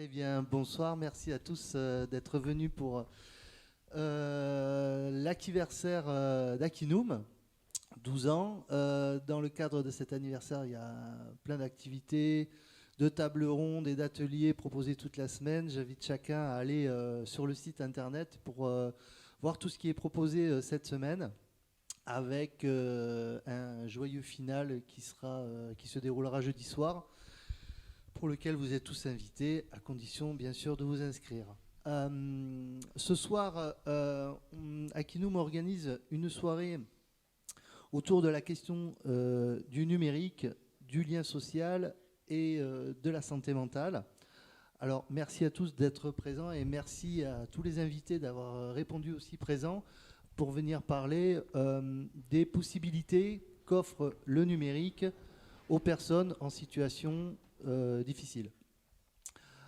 Eh bien, bonsoir, merci à tous d'être venus pour l'anniversaire d'Akinum, 12 ans. Dans le cadre de cet anniversaire, il y a plein d'activités, de tables rondes et d'ateliers proposés toute la semaine. J'invite chacun à aller sur le site internet pour voir tout ce qui est proposé cette semaine, avec un joyeux final qui se déroulera jeudi soir, pour lequel vous êtes tous invités, à condition bien sûr de vous inscrire. Ce soir, Akinum organise une soirée autour de la question du numérique, du lien social et de la santé mentale. Alors merci à tous d'être présents et merci à tous les invités d'avoir répondu aussi présents pour venir parler des possibilités qu'offre le numérique aux personnes en situation difficile.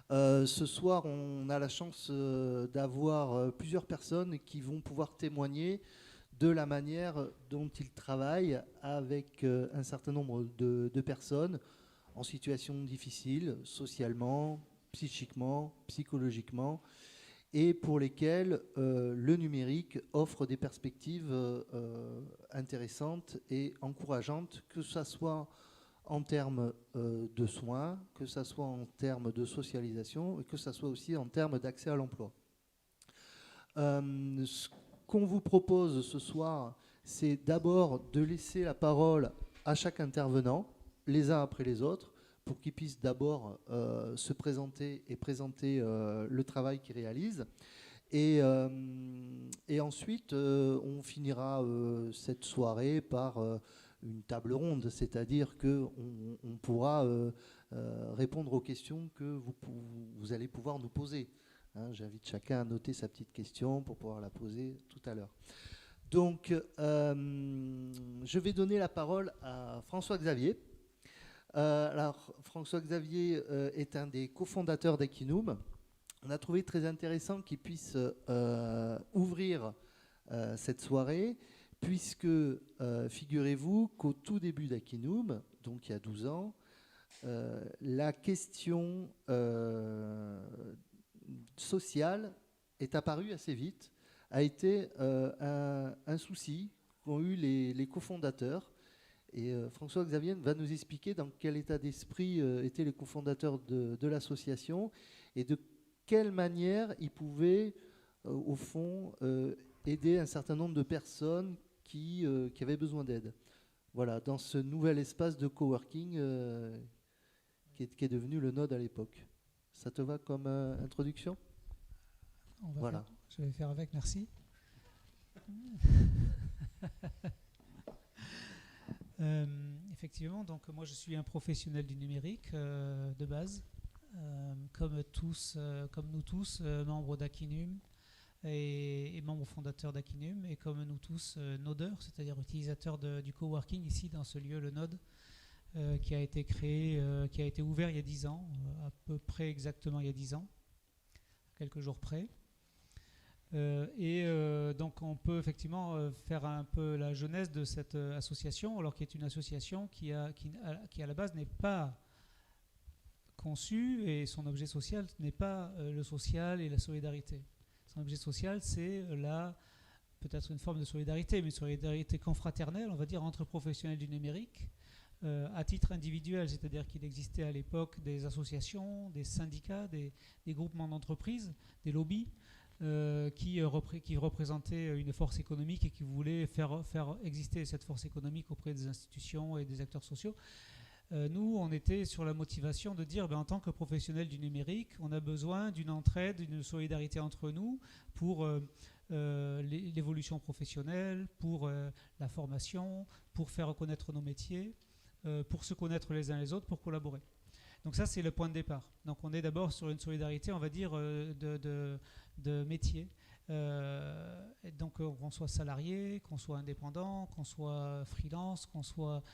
Ce soir, on a la chance d'avoir plusieurs personnes qui vont pouvoir témoigner de la manière dont ils travaillent avec un certain nombre de personnes en situation difficile, socialement, psychiquement, psychologiquement, et pour lesquelles le numérique offre des perspectives intéressantes et encourageantes, que ce soit en termes de soins, que ce soit en termes de socialisation et que ce soit aussi en termes d'accès à l'emploi. Ce qu'on vous propose ce soir, c'est d'abord de laisser la parole à chaque intervenant, les uns après les autres, pour qu'ils puissent d'abord se présenter et présenter le travail qu'ils réalisent. Et ensuite, on finira cette soirée par une table ronde, c'est-à-dire qu'on pourra répondre aux questions que vous allez pouvoir nous poser. Hein, j'invite chacun à noter sa petite question pour pouvoir la poser tout à l'heure. Donc, je vais donner la parole à François-Xavier. Alors, François-Xavier est un des cofondateurs d'Akinum. On a trouvé très intéressant qu'il puisse ouvrir cette soirée, puisque figurez-vous qu'au tout début d'Akinum, donc il y a 12 ans, la question sociale est apparue assez vite, a été un souci qu'ont eu les cofondateurs. Et François-Xavier va nous expliquer dans quel état d'esprit étaient les cofondateurs de l'association et de quelle manière ils pouvaient, au fond, aider un certain nombre de personnes qui avaient besoin d'aide. Voilà, dans ce nouvel espace de coworking qui est devenu le Node à l'époque. Ça te va comme introduction ? Voilà. Je vais faire avec, merci. Effectivement, donc moi je suis un professionnel du numérique de base, comme nous tous, membres d'Akinum et membres fondateurs d'Akinum, et comme nous tous nodeurs, c'est-à-dire utilisateurs du coworking ici dans ce lieu, le Node, qui a été créé, qui a été ouvert il y a 10 ans, à peu près exactement il y a 10 ans, quelques jours près. Donc on peut effectivement faire un peu la genèse de cette association, alors qui est une association qui à la base n'est pas conçue, et son objet social n'est pas le social et la solidarité. Son objet social, c'est peut-être une forme de solidarité, mais une solidarité confraternelle, on va dire, entre professionnels du numérique, à titre individuel, c'est-à-dire qu'il existait à l'époque des associations, des syndicats, des groupements d'entreprises, des lobbies, qui représentait une force économique et qui voulait faire exister cette force économique auprès des institutions et des acteurs sociaux. Nous, on était sur la motivation de dire, en tant que professionnels du numérique, on a besoin d'une entraide, d'une solidarité entre nous pour l'évolution professionnelle, pour la formation, pour faire reconnaître nos métiers, pour se connaître les uns les autres, pour collaborer. Donc ça, c'est le point de départ. Donc on est d'abord sur une solidarité, on va dire, de métier. Donc qu'on soit salarié, qu'on soit indépendant, qu'on soit freelance, qu'on soit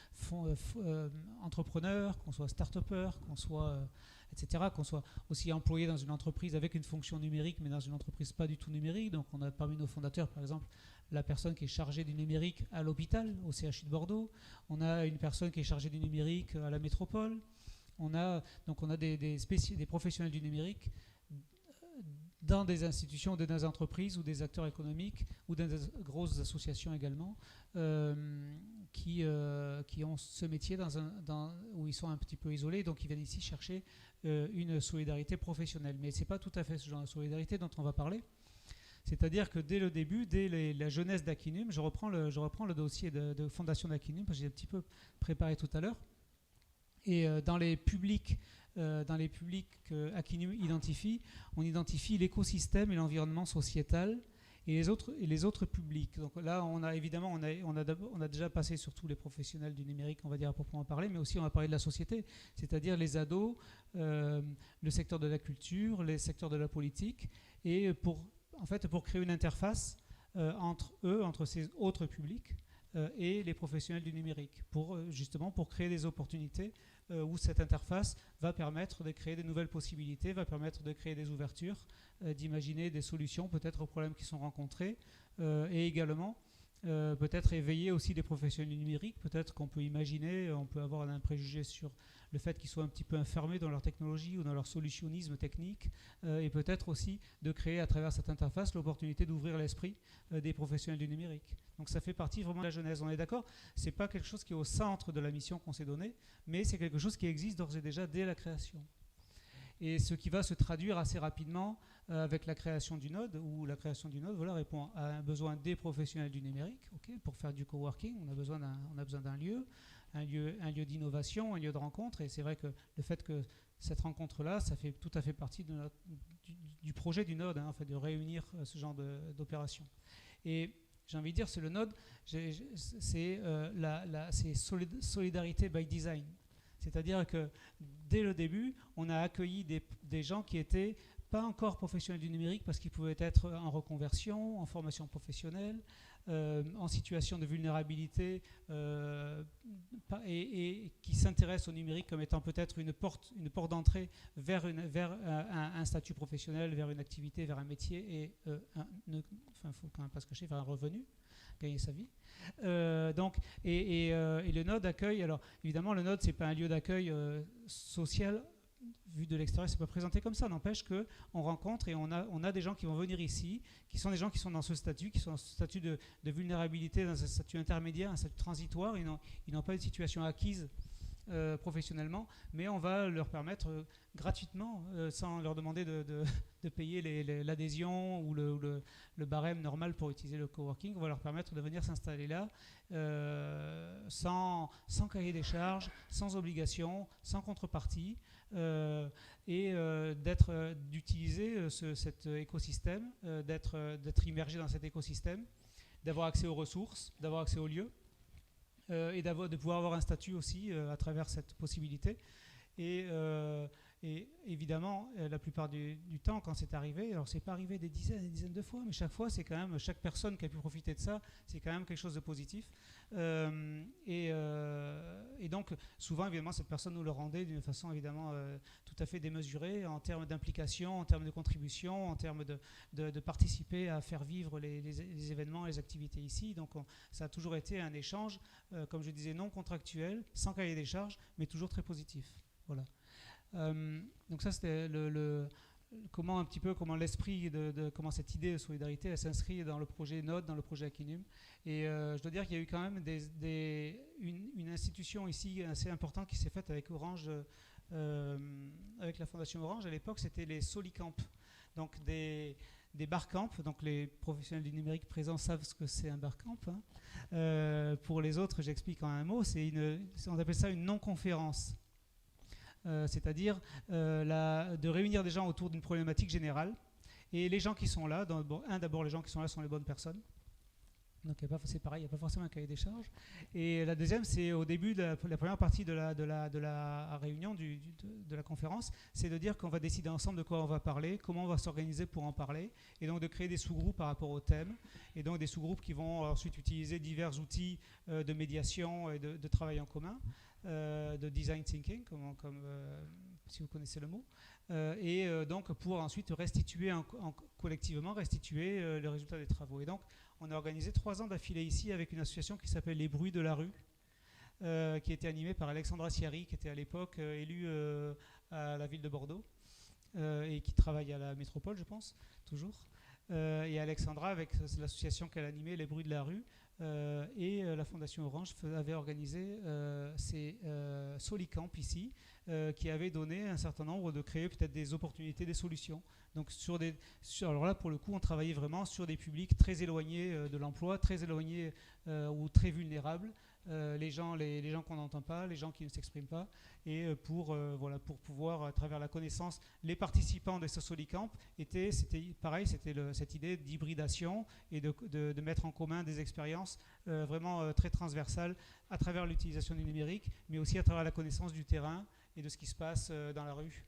entrepreneur, qu'on soit start-upper, qu'on soit etc., qu'on soit aussi employé dans une entreprise avec une fonction numérique, mais dans une entreprise pas du tout numérique. Donc on a parmi nos fondateurs, par exemple, la personne qui est chargée du numérique à l'hôpital, au CHU de Bordeaux. On a une personne qui est chargée du numérique à la métropole. On a des professionnels du numérique dans des institutions, dans des entreprises ou des acteurs économiques ou dans des grosses associations également qui ont ce métier où ils sont un petit peu isolés, donc ils viennent ici chercher une solidarité professionnelle. Mais ce n'est pas tout à fait ce genre de solidarité dont on va parler. C'est-à-dire que dès le début, dès la jeunesse d'Aquinum, je reprends le dossier de fondation d'Aquinum, parce que j'ai un petit peu préparé tout à l'heure, et dans les publics qu'Aquinum identifie, on identifie l'écosystème et l'environnement sociétal et les autres publics. Donc là, on a déjà passé sur tous les professionnels du numérique, on va dire à proprement parler, mais aussi on va parler de la société, c'est-à-dire les ados, le secteur de la culture, les secteurs de la politique, et pour créer une interface entre ces autres publics et les professionnels du numérique, justement pour créer des opportunités où cette interface va permettre de créer de nouvelles possibilités, va permettre de créer des ouvertures, d'imaginer des solutions peut-être aux problèmes qui sont rencontrés, et également peut-être éveiller aussi des professionnels du numérique. Peut-être qu'on peut imaginer, on peut avoir un préjugé sur le fait qu'ils soient un petit peu enfermés dans leur technologie ou dans leur solutionnisme technique, et peut-être aussi de créer à travers cette interface l'opportunité d'ouvrir l'esprit des professionnels du numérique. Donc ça fait partie vraiment de la genèse. On est d'accord, c'est pas quelque chose qui est au centre de la mission qu'on s'est donnée, mais c'est quelque chose qui existe d'ores et déjà dès la création. Et ce qui va se traduire assez rapidement avec la création du node, où la création du node répond à un besoin des professionnels du numérique. Pour faire du coworking, on a besoin d'un lieu, un lieu d'innovation, un lieu de rencontre. Et c'est vrai que le fait que cette rencontre-là, ça fait tout à fait partie du projet du node, en fait, de réunir ce genre d'opération. Et j'ai envie de dire, c'est le node, c'est solidarité by design. C'est-à-dire que dès le début, on a accueilli des gens qui étaient pas encore professionnels du numérique parce qu'ils pouvaient être en reconversion, en formation professionnelle, en situation de vulnérabilité et qui s'intéressent au numérique comme étant peut-être une porte d'entrée vers un statut professionnel, vers une activité, vers un métier et faut quand même pas se cacher, vers un revenu, gagner sa vie. Et le node accueille, alors évidemment le node c'est pas un lieu d'accueil social, vu de l'extérieur, c'est pas présenté comme ça. N'empêche qu'on rencontre et on a des gens qui vont venir ici, qui sont des gens qui sont dans ce statut, qui sont dans ce statut de vulnérabilité, dans un statut intermédiaire, un statut transitoire. Ils n'ont pas une situation acquise professionnellement, mais on va leur permettre gratuitement, sans leur demander de payer l'adhésion ou le barème normal pour utiliser le coworking, on va leur permettre de venir s'installer là sans cahier des charges, sans obligation, sans contrepartie, et d'utiliser cet écosystème, d'être immergé dans cet écosystème, d'avoir accès aux ressources, d'avoir accès aux lieux, et de pouvoir avoir un statut aussi à travers cette possibilité. Et évidemment, la plupart du temps, quand c'est arrivé, alors c'est pas arrivé des dizaines et des dizaines de fois, mais chaque fois, c'est quand même, chaque personne qui a pu profiter de ça, c'est quand même quelque chose de positif. Et donc, souvent, évidemment, cette personne nous le rendait d'une façon évidemment tout à fait démesurée en termes d'implication, en termes de contribution, en termes de participer à faire vivre les événements et les activités ici. Donc, ça a toujours été un échange, comme je disais, non contractuel, sans cahier des charges, mais toujours très positif. Voilà. Donc ça c'était comment l'esprit comment cette idée de solidarité elle s'inscrit dans le projet Node, dans le projet Aquinum. Et je dois dire qu'il y a eu quand même une institution ici assez importante qui s'est faite avec Orange, avec la fondation Orange. À l'époque c'était les Solicamp, donc des barcamps. Donc les professionnels du numérique présents savent ce que c'est un barcamp, hein. Pour les autres, j'explique en un mot, on appelle ça une non-conférence. C'est-à-dire de réunir des gens autour d'une problématique générale. Et les gens qui sont là, d'abord les gens qui sont là sont les bonnes personnes. Donc c'est pareil, il n'y a pas forcément un cahier des charges. Et la deuxième, c'est au début de la première partie de la réunion, de la conférence, c'est de dire qu'on va décider ensemble de quoi on va parler, comment on va s'organiser pour en parler, et donc de créer des sous-groupes par rapport au thème, et donc des sous-groupes qui vont ensuite utiliser divers outils de médiation et de travail en commun. De design thinking, si vous connaissez le mot, donc pour ensuite collectivement restituer le résultat des travaux. Et donc on a organisé 3 ans d'affilée ici avec une association qui s'appelle Les Bruits de la Rue, qui était animée par Alexandra Siari, qui était à l'époque élue à la ville de Bordeaux et qui travaille à la métropole, je pense, toujours. Et Alexandra, avec l'association qu'elle animait, Les Bruits de la rue, et la Fondation Orange avait organisé ces Solicamp ici, qui avaient donné un certain nombre de créer peut-être des opportunités, des solutions. Donc alors là, pour le coup, on travaillait vraiment sur des publics très éloignés de l'emploi, très éloignés ou très vulnérables, les gens qu'on n'entend pas, les gens qui ne s'expriment pas, et pour pouvoir, à travers la connaissance, les participants de ce Solicamp c'était pareil, c'était cette idée d'hybridation et de mettre en commun des expériences vraiment très transversales à travers l'utilisation du numérique, mais aussi à travers la connaissance du terrain et de ce qui se passe dans la rue.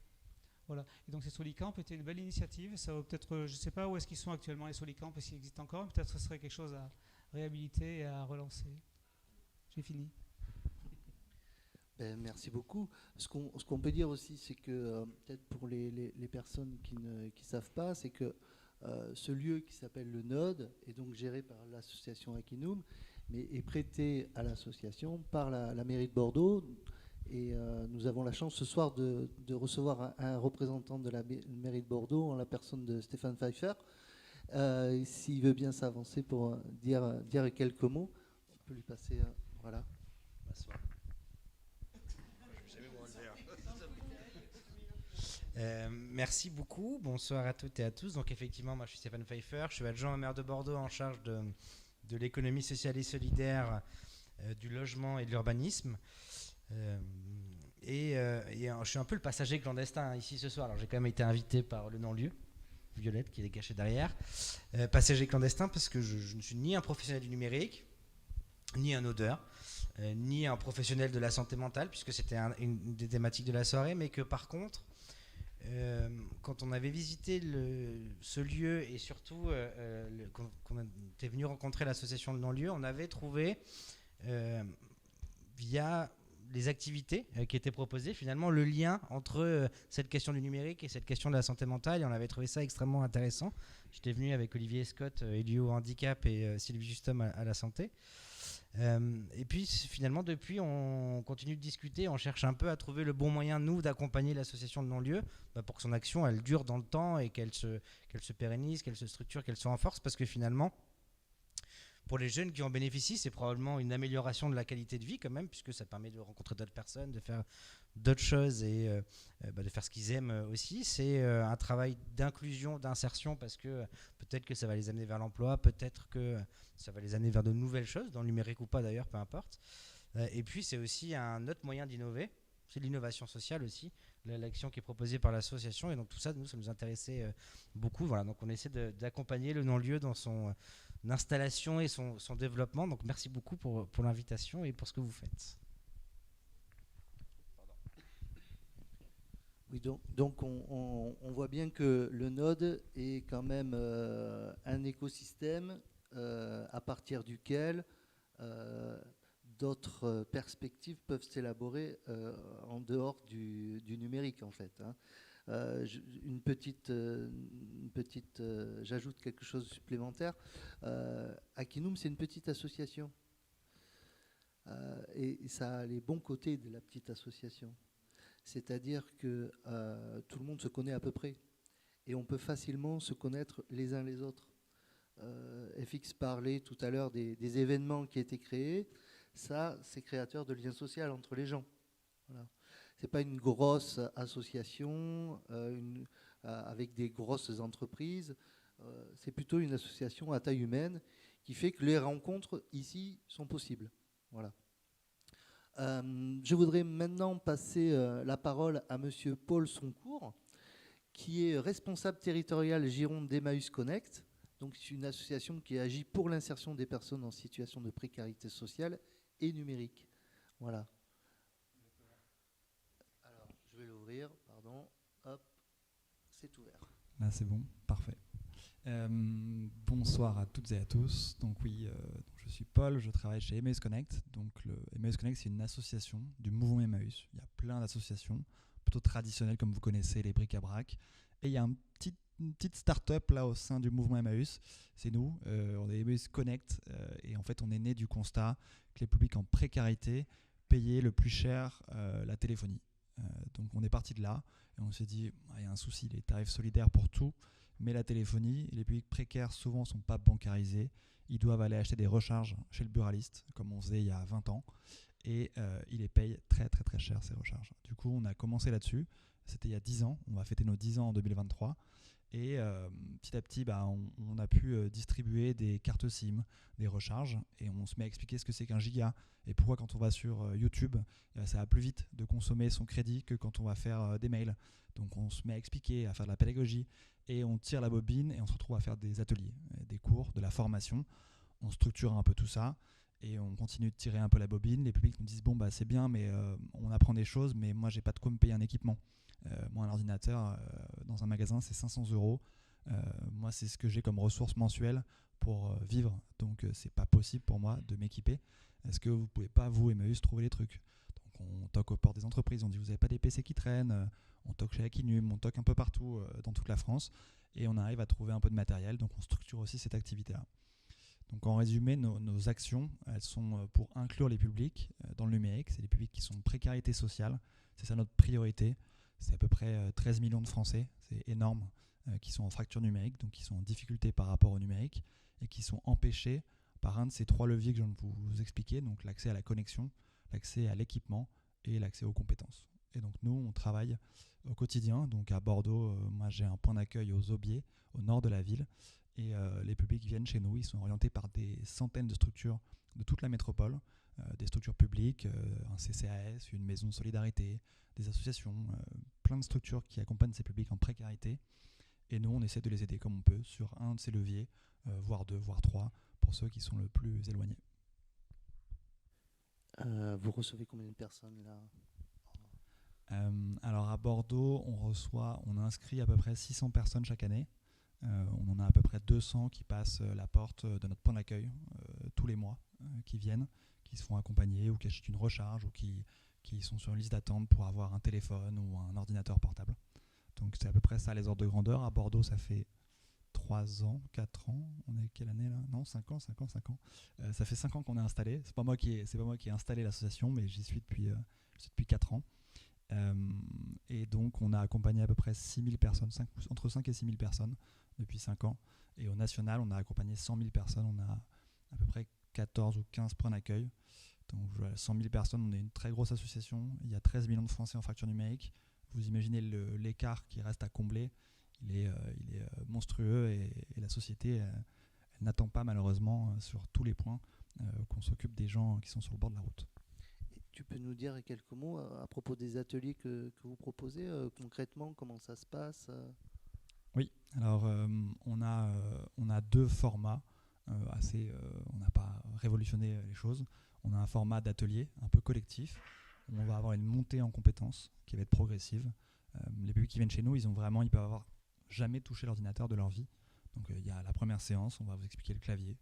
Voilà. Et donc ces Solicamp étaient une belle initiative. Ça va peut-être, je ne sais pas où est-ce qu'ils sont actuellement les Solicamp et s'ils existent encore, mais peut-être que ce serait quelque chose à réhabiliter et à relancer. J'ai fini. Merci beaucoup. Ce qu'on peut dire aussi, c'est que peut-être pour les personnes qui ne savent pas, c'est que ce lieu qui s'appelle le Node est donc géré par l'association Akinum, mais est prêté à l'association par la mairie de Bordeaux. Et nous avons la chance ce soir de recevoir un représentant de la mairie de Bordeaux en la personne de Stéphane Pfeiffer. S'il veut bien s'avancer pour dire quelques mots, on peut lui passer. Voilà. Merci beaucoup, bonsoir à toutes et à tous. Donc effectivement, moi je suis Stéphane Pfeiffer, je suis adjoint au maire de Bordeaux en charge de l'économie sociale et solidaire, du logement et de l'urbanisme. Je suis un peu le passager clandestin ici ce soir. Alors j'ai quand même été invité par le non-lieu, Violette qui est cachée derrière. Passager clandestin parce que je ne suis ni un professionnel du numérique, ni un odeur, ni un professionnel de la santé mentale, puisque c'était une des thématiques de la soirée, mais que par contre, quand on avait visité ce lieu et surtout qu'on était venu rencontrer l'association de non-lieu, on avait trouvé via les activités qui étaient proposées, finalement le lien entre cette question du numérique et cette question de la santé mentale, et on avait trouvé ça extrêmement intéressant. J'étais venu avec Olivier Scott, Elio au handicap, et Sylvie Justom à la santé. Et puis finalement depuis on continue de discuter, on cherche un peu à trouver le bon moyen nous d'accompagner l'association de non-lieu pour que son action elle dure dans le temps et qu'elle se pérennise, qu'elle se structure, qu'elle se renforce, parce que finalement pour les jeunes qui en bénéficient, c'est probablement une amélioration de la qualité de vie quand même, puisque ça permet de rencontrer d'autres personnes, de faire d'autres choses et de faire ce qu'ils aiment aussi. C'est un travail d'inclusion, d'insertion, parce que peut-être que ça va les amener vers l'emploi, peut-être que ça va les amener vers de nouvelles choses, dans le numérique ou pas d'ailleurs, peu importe. Et puis c'est aussi un autre moyen d'innover, c'est l'innovation sociale aussi, l'action qui est proposée par l'association, et donc tout ça, ça nous intéressait beaucoup. Voilà, donc on essaie d'accompagner le non-lieu dans son installation et son développement. Donc merci beaucoup pour l'invitation et pour ce que vous faites. Oui, donc on voit bien que le Node est quand même un écosystème à partir duquel d'autres perspectives peuvent s'élaborer en dehors du numérique en fait. J'ajoute quelque chose de supplémentaire. Akinum, c'est une petite association. Et ça a les bons côtés de la petite association. C'est-à-dire que tout le monde se connaît à peu près. Et on peut facilement se connaître les uns les autres. FX parlait tout à l'heure des événements qui étaient créés. Ça, c'est créateur de liens sociaux entre les gens. Voilà. Ce n'est pas une grosse association avec des grosses entreprises. C'est plutôt une association à taille humaine qui fait que les rencontres ici sont possibles. Voilà. Je voudrais maintenant passer la parole à monsieur Paul Soncourt, qui est responsable territorial Gironde d'Emmaüs Connect. Donc, c'est une association qui agit pour l'insertion des personnes en situation de précarité sociale et numérique. Voilà. Alors, je vais l'ouvrir, pardon. Hop, c'est ouvert. Là, c'est bon, parfait. Bonsoir à toutes et à tous. Donc oui, je suis Paul, je travaille chez Emmaüs Connect. Donc Emmaüs Connect, c'est une association du mouvement Emmaüs. Il y a plein d'associations, plutôt traditionnelles comme vous connaissez, les bric-à-brac. Et il y a une petite start-up là au sein du mouvement Emmaüs. C'est nous, on est Emmaüs Connect. Et en fait, on est né du constat que les publics en précarité payer le plus cher la téléphonie. Donc on est parti de là et on s'est dit, il y a un souci, les tarifs solidaires pour tout, mais la téléphonie, les publics précaires souvent ne sont pas bancarisés, ils doivent aller acheter des recharges chez le buraliste, comme on faisait il y a 20 ans, et ils les payent très très très cher ces recharges. Du coup on a commencé là-dessus, c'était il y a 10 ans, on va fêter nos 10 ans en 2023, et petit à petit on a pu distribuer des cartes SIM, des recharges, et on se met à expliquer ce que c'est qu'un giga, et pourquoi quand on va sur YouTube, ça va plus vite de consommer son crédit que quand on va faire des mails. Donc on se met à expliquer, à faire de la pédagogie, et on tire la bobine et on se retrouve à faire des ateliers, des cours, de la formation. On structure un peu tout ça et on continue de tirer un peu la bobine. Les publics nous disent bon c'est bien, mais on apprend des choses, mais moi j'ai pas de quoi me payer un équipement. Moi un ordinateur dans un magasin c'est 500 €. Moi c'est ce que j'ai comme ressources mensuelles pour vivre, donc c'est pas possible pour moi de m'équiper. Est-ce que vous pouvez pas, vous Emmaüs, trouver les trucs? Donc on toque aux portes des entreprises, on dit vous avez pas des PC qui traînent, on toque chez Akinum, on toque un peu partout dans toute la France et on arrive à trouver un peu de matériel, donc on structure aussi cette activité-là. Donc en résumé, nos actions, elles sont pour inclure les publics dans le numérique. C'est les publics qui sont en précarité sociale, c'est ça notre priorité. C'est à peu près 13 millions de Français, c'est énorme, qui sont en fracture numérique, donc qui sont en difficulté par rapport au numérique et qui sont empêchés par un de ces 3 leviers que je viens de vous expliquer, donc l'accès à la connexion, l'accès à l'équipement et l'accès aux compétences. Et donc nous, on travaille au quotidien. Donc à Bordeaux, moi j'ai un point d'accueil aux Aubiers, au nord de la ville. Et les publics viennent chez nous. Ils sont orientés par des centaines de structures de toute la métropole, des structures publiques, un CCAS, une maison de solidarité, des associations, plein de structures qui accompagnent ces publics en précarité. Et nous, on essaie de les aider comme on peut sur un de ces leviers, voire 2, voire 3, pour ceux qui sont le plus éloignés. Vous recevez combien de personnes là? Alors à Bordeaux, on inscrit à peu près 600 personnes chaque année. On en a à peu près 200 qui passent la porte de notre point d'accueil tous les mois, qui viennent, qui se font accompagner ou qui achètent une recharge ou qui sont sur une liste d'attente pour avoir un téléphone ou un ordinateur portable. Donc c'est à peu près ça les ordres de grandeur. À Bordeaux, ça fait 3 ans, 4 ans. On est quelle année là? Non, 5 ans. Ça fait 5 ans qu'on est installé. C'est pas moi qui ai installé l'association, mais j'y suis depuis 4 ans. Et donc on a accompagné à peu près 6 000 personnes, entre 5 et 6 000 personnes depuis 5 ans. Et au national, on a accompagné 100 000 personnes. On a à peu près 14 ou 15 points d'accueil. Donc 100 000 personnes, on est une très grosse association. Il y a 13 millions de Français en fracture numérique. Vous imaginez l'écart qui reste à combler. Il est monstrueux et la société elle n'attend pas malheureusement sur tous les points qu'on s'occupe des gens qui sont sur le bord de la route. Tu peux nous dire quelques mots à propos des ateliers que vous proposez concrètement, comment ça se passe? Oui, alors on a 2 formats on n'a pas révolutionné les choses. On a un format d'atelier un peu collectif où on va avoir une montée en compétences qui va être progressive. Les publics qui viennent chez nous, ils peuvent avoir jamais touché l'ordinateur de leur vie. Donc il y a la première séance, on va vous expliquer le clavier.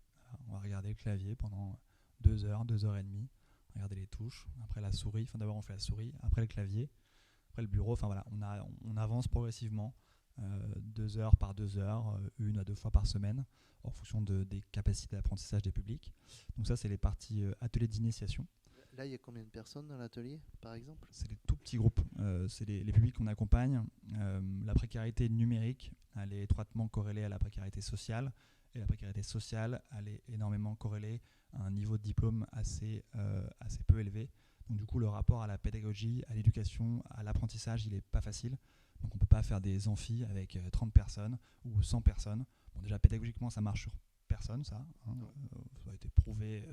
On va regarder le clavier pendant 2 heures, 2 heures et demie. Regarder les touches, après la souris, d'abord on fait la souris, après le clavier, après le bureau, on avance progressivement, 2 heures par 2 heures, 1 à 2 fois par semaine, en fonction des capacités d'apprentissage des publics. Donc ça c'est les parties ateliers d'initiation. Là il y a combien de personnes dans l'atelier par exemple? C'est des tout petits groupes, c'est les publics qu'on accompagne. La précarité numérique, elle est étroitement corrélée à la précarité sociale, et la précarité sociale, elle est énormément corrélée à un niveau de diplôme assez peu élevé. Donc du coup, le rapport à la pédagogie, à l'éducation, à l'apprentissage, il n'est pas facile. Donc on ne peut pas faire des amphis avec 30 personnes ou 100 personnes. Bon, déjà, pédagogiquement, ça marche sur personne, ça. Ça a été prouvé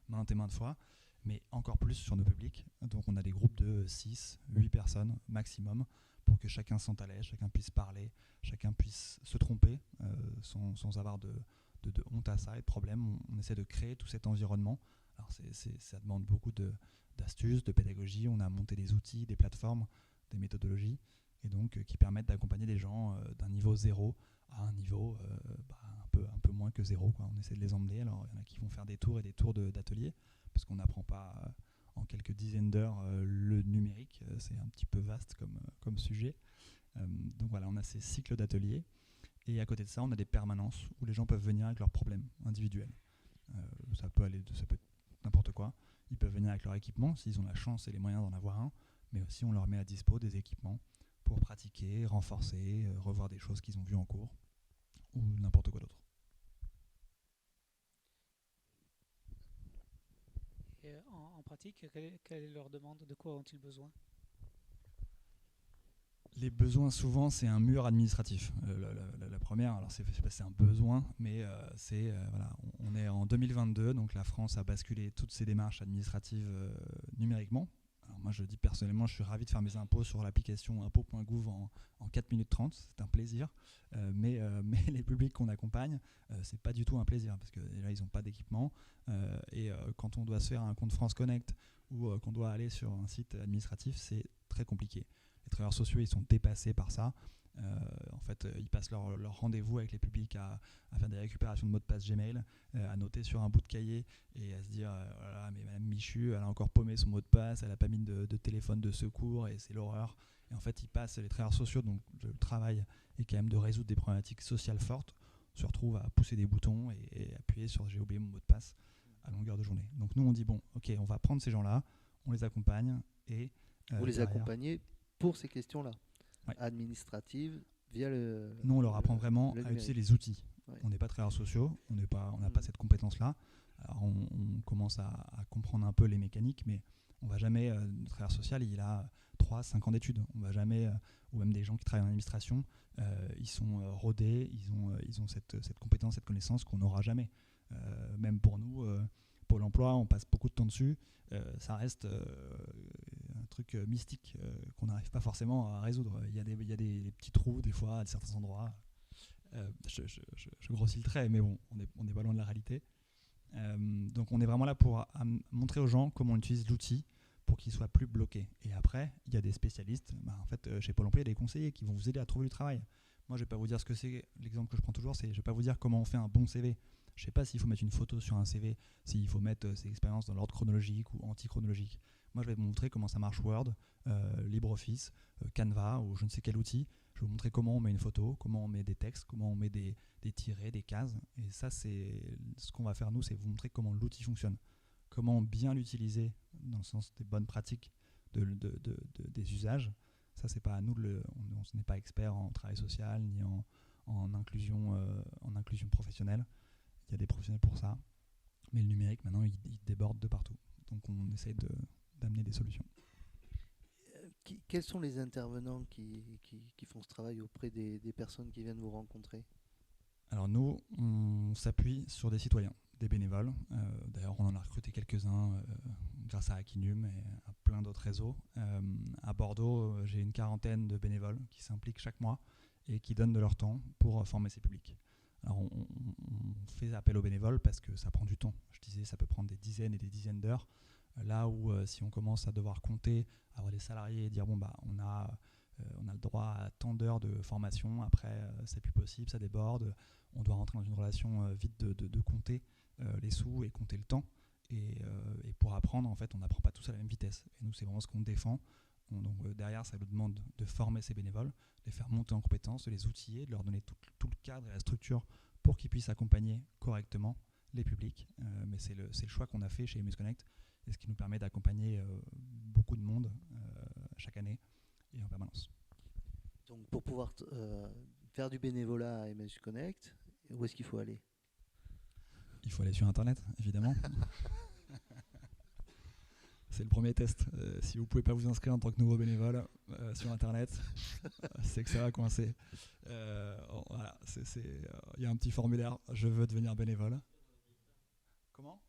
maintes et maintes fois, mais encore plus sur nos publics. Donc on a des groupes de 6, 8 personnes maximum pour que chacun se sente à l'aise, chacun puisse parler, chacun puisse se tromper sans avoir de honte à ça et de problème. On essaie de créer tout cet environnement. Alors ça demande beaucoup d'astuces, de pédagogie. On a monté des outils, des plateformes, des méthodologies, et donc qui permettent d'accompagner des gens d'un niveau 0 à un niveau un peu moins que 0, quoi. On essaie de les emmener. Alors il y en a qui vont faire des tours et des tours d'ateliers, parce qu'on n'apprend pas en quelques dizaines d'heures le numérique. C'est un petit peu vaste comme sujet. Donc voilà, on a ces cycles d'ateliers. Et à côté de ça, on a des permanences où les gens peuvent venir avec leurs problèmes individuels. Ça peut être n'importe quoi. Ils peuvent venir avec leur équipement s'ils ont la chance et les moyens d'en avoir un, mais aussi on leur met à dispo des équipements pour pratiquer, renforcer, revoir des choses qu'ils ont vues en cours ou n'importe quoi d'autre. Et en pratique, quelle est leur demande? De quoi ont-ils besoin? Les besoins, souvent, c'est un mur administratif. La première, alors je sais pas si c'est un besoin, mais voilà, on est en 2022, donc la France a basculé toutes ses démarches administratives numériquement. Alors moi, je dis personnellement, je suis ravi de faire mes impôts sur l'application impôts.gouv en 4 minutes 30, c'est un plaisir. Mais les publics qu'on accompagne, c'est pas du tout un plaisir, parce que là, ils n'ont pas d'équipement. Quand on doit se faire un compte France Connect ou qu'on doit aller sur un site administratif, c'est très compliqué. Les travailleurs sociaux, ils sont dépassés par ça. En fait, ils passent leur rendez-vous avec les publics à faire des récupérations de mots de passe Gmail, à noter sur un bout de cahier et à se dire voilà, mais Madame Michu, elle a encore paumé son mot de passe, elle n'a pas mis de téléphone de secours et c'est l'horreur. Et en fait, ils passent, les travailleurs sociaux, donc le travail est quand même de résoudre des problématiques sociales fortes, se retrouvent à pousser des boutons et appuyer sur j'ai oublié mon mot de passe à longueur de journée. Donc nous, on dit bon, ok, on va prendre ces gens-là, on les accompagne et Vous les derrière, accompagnez pour ces questions-là, ouais. Administratives, via le... Nous, on leur apprend vraiment à utiliser les outils. Ouais. On n'est pas travailleurs sociaux, on n'a pas cette compétence-là. Alors on commence à comprendre un peu les mécaniques, mais on va jamais, le travailleur social, il a 3-5 ans d'études. On va jamais, ou même des gens qui travaillent en administration, ils sont rodés, ils ont cette compétence, cette connaissance qu'on n'aura jamais. Même pour nous, Pôle emploi, on passe beaucoup de temps dessus. Ça reste un truc mystique qu'on n'arrive pas forcément à résoudre. Il y a des petits trous des fois à certains endroits. Je grossis le trait, mais bon, on n'est pas loin de la réalité. Donc on est vraiment là pour montrer aux gens comment on utilise l'outil pour qu'ils soient plus bloqués. Et après, il y a des spécialistes. En fait, chez Pôle emploi, il y a des conseillers qui vont vous aider à trouver du travail. Moi, je ne vais pas vous dire ce que c'est. L'exemple que je prends toujours, c'est je ne vais pas vous dire comment on fait un bon CV. Je ne sais pas s'il faut mettre une photo sur un CV, s'il faut mettre ses expériences dans l'ordre chronologique ou anti-chronologique. Moi, je vais vous montrer comment ça marche Word, LibreOffice, Canva ou je ne sais quel outil. Je vais vous montrer comment on met une photo, comment on met des textes, comment on met des tirets, des cases. Et ça, c'est ce qu'on va faire nous, c'est vous montrer comment l'outil fonctionne. Comment bien l'utiliser dans le sens des bonnes pratiques des usages. Ça, c'est pas à nous, on n'est pas expert en travail social ni en inclusion professionnelle. Il y a des professionnels pour ça. Mais le numérique, maintenant, il déborde de partout. Donc, on essaie d'amener des solutions. Quels sont les intervenants qui font ce travail auprès des personnes qui viennent vous rencontrer? Alors nous, on s'appuie sur des citoyens, des bénévoles. D'ailleurs, on en a recruté quelques-uns grâce à Akinum et à plein d'autres réseaux. À Bordeaux, j'ai une 40aine de bénévoles qui s'impliquent chaque mois et qui donnent de leur temps pour former ces publics. Alors on fait appel aux bénévoles parce que ça prend du temps. Je disais, ça peut prendre des dizaines et des dizaines d'heures. Là où si on commence à devoir compter, avoir des salariés et dire bon bah on a le droit à tant d'heures de formation, après c'est plus possible, ça déborde, on doit rentrer dans une relation vite de compter les sous et compter le temps. Et pour apprendre, en fait, on n'apprend pas tous à la même vitesse. Et nous, c'est vraiment ce qu'on défend. Donc derrière, ça nous demande de former ces bénévoles, de les faire monter en compétences, de les outiller, de leur donner tout le cadre et la structure pour qu'ils puissent accompagner correctement les publics. Mais c'est le choix qu'on a fait chez Emmaüs Connect, et ce qui nous permet d'accompagner beaucoup de monde chaque année et en permanence. Donc pour pouvoir faire du bénévolat à Emmaüs Connect, où est-ce qu'il faut aller? Il faut aller sur Internet, évidemment. C'est le premier test. Si vous ne pouvez pas vous inscrire en tant que nouveau bénévole sur Internet, c'est que ça va coincer. Voilà, y a un petit formulaire. Je veux devenir bénévole. Comment ?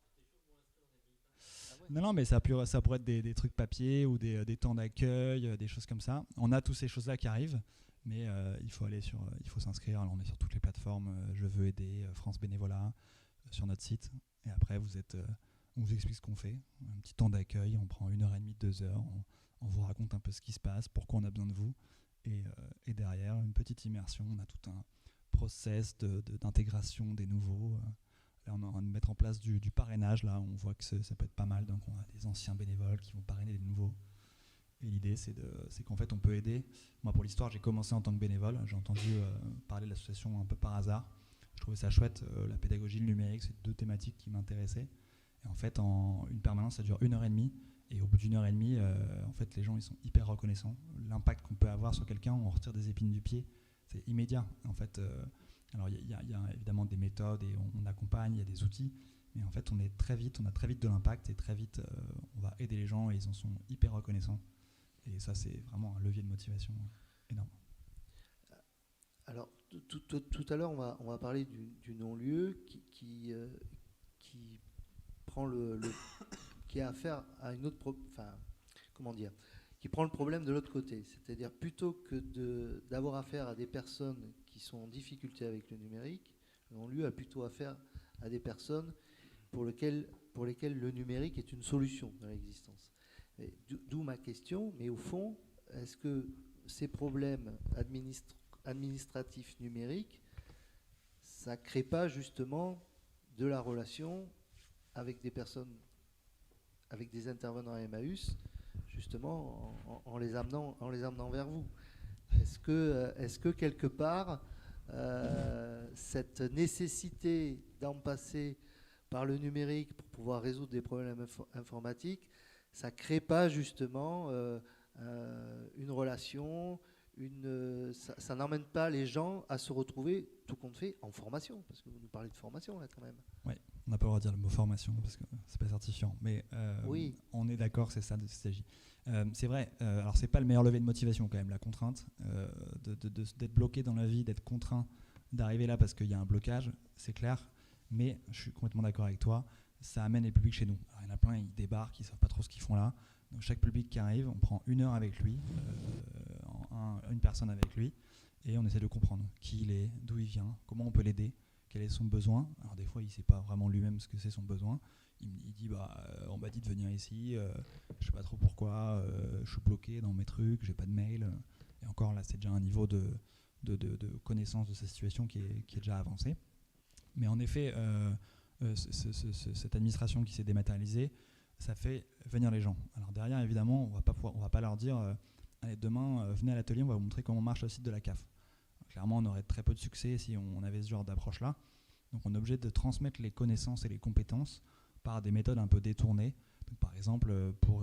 Non, mais ça pourrait être des trucs papier ou des temps d'accueil, des choses comme ça. On a toutes ces choses-là qui arrivent, mais il faut s'inscrire. Alors, on est sur toutes les plateformes. Je veux aider, France Bénévolat, sur notre site. Et après, on vous explique ce qu'on fait. Un petit temps d'accueil, on prend 1h30, 2 heures. On vous raconte un peu ce qui se passe, pourquoi on a besoin de vous. Et derrière, une petite immersion. On a tout un process d'intégration des nouveaux. Là, on est en train de mettre en place du parrainage. Là, on voit que ça peut être pas mal. Donc, on a des anciens bénévoles qui vont parrainer les nouveaux. Et l'idée, c'est qu'en fait, on peut aider. Moi, pour l'histoire, j'ai commencé en tant que bénévole. J'ai entendu parler de l'association un peu par hasard. Je trouvais ça chouette. La pédagogie, le numérique, c'est 2 thématiques qui m'intéressaient. Et Et en fait, une permanence, ça dure 1h30. Et au bout d'une heure et demie, en fait, les gens ils sont hyper reconnaissants. L'impact qu'on peut avoir sur quelqu'un, on retire des épines du pied, c'est immédiat. En fait, alors il y a évidemment des méthodes et on accompagne, il y a des outils, mais en fait, on a très vite de l'impact et très vite, on va aider les gens et ils en sont hyper reconnaissants. Et ça, c'est vraiment un levier de motivation énorme. Alors, tout à l'heure, on va parler du non-lieu qui prend qui a affaire à une autre, qui prend le problème de l'autre côté. C'est-à-dire, plutôt que d'avoir affaire à des personnes qui sont en difficulté avec le numérique, le non-lieu a plutôt affaire à des personnes pour lesquelles le numérique est une solution dans l'existence. D'où ma question, mais au fond, est-ce que ces problèmes administratifs numériques, ça ne crée pas justement de la relation avec des personnes, avec des intervenants à Emmaüs, justement en les amenant vers vous? Est-ce que quelque part, cette nécessité d'en passer par le numérique pour pouvoir résoudre des problèmes informatiques, ça ne crée pas justement une relation, ça n'emmène pas les gens à se retrouver, tout compte fait, en formation? Parce que vous nous parlez de formation là quand même. Oui, on n'a pas le droit de dire le mot formation parce que c'est pas certifiant, mais oui. On est d'accord, c'est ça dont il s'agit. C'est vrai, alors c'est pas le meilleur levier de motivation quand même, la contrainte, d'être bloqué dans la vie, d'être contraint d'arriver là parce qu'il y a un blocage, c'est clair, mais je suis complètement d'accord avec toi, ça amène les publics chez nous. Alors, il y en a plein, ils débarquent, ils ne savent pas trop ce qu'ils font là. Donc chaque public qui arrive, on prend 1 heure avec lui, une personne avec lui, et on essaie de comprendre qui il est, d'où il vient, comment on peut l'aider, quel est son besoin. Alors des fois, il ne sait pas vraiment lui-même ce que c'est son besoin. Il dit, on m'a dit de venir ici, je ne sais pas trop pourquoi, je suis bloqué dans mes trucs, j'ai pas de mail. Et encore là, c'est déjà un niveau de connaissance de sa situation qui est déjà avancé. Mais en effet, cette administration qui s'est dématérialisée, ça fait venir les gens. Alors derrière, évidemment, on va pas leur dire allez, demain, venez à l'atelier, on va vous montrer comment marche le site de la CAF. Clairement, on aurait très peu de succès si on avait ce genre d'approche-là. Donc on est obligé de transmettre les connaissances et les compétences par des méthodes un peu détournées. Donc, par exemple, pour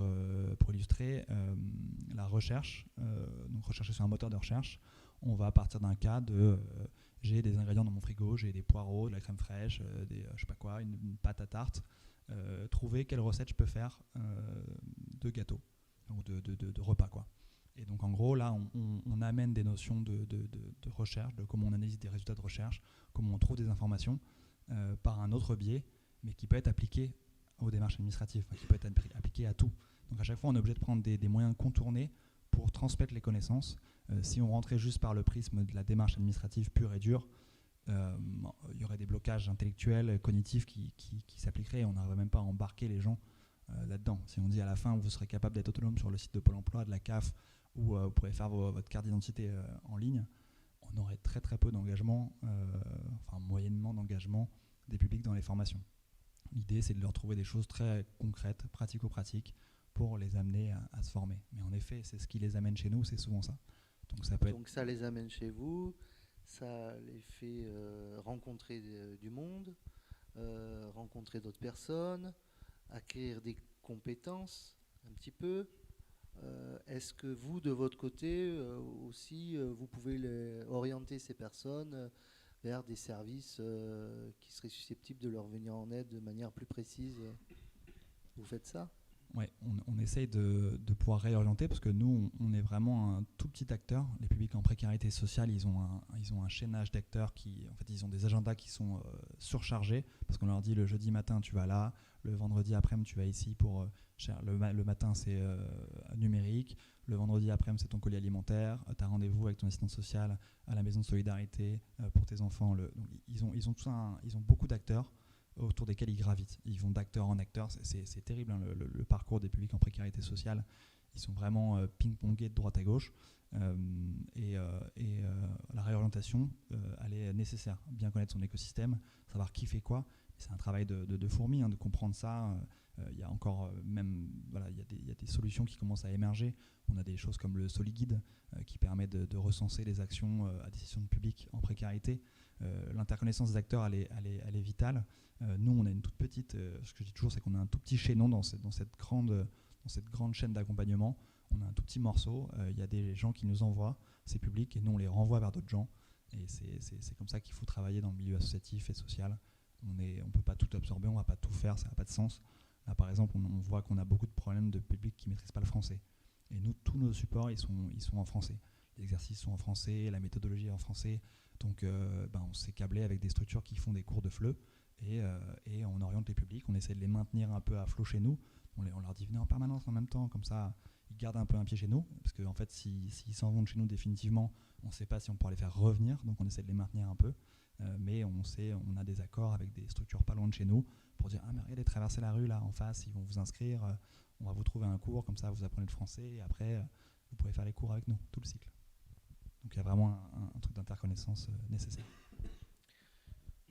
illustrer la recherche, donc rechercher sur un moteur de recherche, on va partir d'un cas de j'ai des ingrédients dans mon frigo, j'ai des poireaux, de la crème fraîche, je sais pas quoi, une pâte à tarte. Trouver quelle recette je peux faire de gâteau ou de repas, quoi. Et donc en gros là on amène des notions de recherche, de comment on analyse des résultats de recherche, comment on trouve des informations par un autre biais, mais qui peut être appliqué aux démarches administratives, qui peut être appliqué à tout. Donc à chaque fois on est obligé de prendre des moyens contournés pour transmettre les connaissances. Si on rentrait juste par le prisme de la démarche administrative pure et dure, il y aurait des blocages intellectuels, cognitifs qui s'appliqueraient et on n'arriverait même pas à embarquer les gens là-dedans. Si on dit à la fin vous serez capable d'être autonome sur le site de Pôle emploi, de la CAF, ou vous pourrez faire votre carte d'identité en ligne, on aurait très très peu d'engagement, moyennement d'engagement des publics dans les formations. L'idée c'est de leur trouver des choses très concrètes, pratico-pratiques, pour les amener à se former. Mais en effet, c'est ce qui les amène chez nous, c'est souvent ça. Donc ça les amène chez vous, ça les fait rencontrer du monde, rencontrer d'autres personnes, acquérir des compétences un petit peu. Est-ce que vous, de votre côté, aussi, vous pouvez orienter ces personnes vers des services qui seraient susceptibles de leur venir en aide de manière plus précise? Vous faites ça? Oui, on essaye de pouvoir réorienter parce que nous, on est vraiment un tout petit acteur. Les publics en précarité sociale, ils ont un chaînage d'acteurs qui, en fait, ils ont des agendas qui sont surchargés parce qu'on leur dit le jeudi matin, tu vas là, le vendredi après-midi, tu vas ici pour le matin, c'est numérique, le vendredi après-midi, c'est ton colis alimentaire, tu as rendez-vous avec ton assistante sociale à la maison de solidarité pour tes enfants. Donc, ils ont beaucoup d'acteurs autour desquels ils gravitent. Ils vont d'acteur en acteur. C'est terrible, hein, le parcours des publics en précarité sociale. Ils sont vraiment ping-pongés de droite à gauche. la réorientation, elle est nécessaire. Bien connaître son écosystème, savoir qui fait quoi. C'est un travail de fourmi, de comprendre ça. Il y a encore même, il y a des solutions qui commencent à émerger. On a des choses comme le SoliGuide qui permet de recenser les actions à destination de public en précarité. L'interconnaissance des acteurs, elle est vitale. Nous, on a une toute petite, ce que je dis toujours, c'est qu'on a un tout petit chaînon dans cette grande chaîne d'accompagnement. On a un tout petit morceau. Il y a des gens qui nous envoient ces publics et nous, on les renvoie vers d'autres gens. Et c'est comme ça qu'il faut travailler dans le milieu associatif et social. On ne peut pas tout absorber, on ne va pas tout faire, ça n'a pas de sens. Là, par exemple, on voit qu'on a beaucoup de problèmes de publics qui ne maîtrisent pas le français. Et nous, tous nos supports, ils sont en français. Les exercices sont en français, la méthodologie est en français. Donc, on s'est câblé avec des structures qui font des cours de FLE et on oriente les publics. On essaie de les maintenir un peu à flot chez nous. On leur dit venez en permanence en même temps, comme ça, ils gardent un peu un pied chez nous. Parce qu'en fait, s'ils s'en vont de chez nous définitivement, on ne sait pas si on pourra les faire revenir. Donc, on essaie de les maintenir un peu. Mais on a des accords avec des structures pas loin de chez nous pour dire ah mais regardez, traversez la rue là en face, ils vont vous inscrire, on va vous trouver un cours, comme ça vous apprenez le français et après vous pourrez faire les cours avec nous, tout le cycle. Donc il y a vraiment un truc d'interconnaissance nécessaire.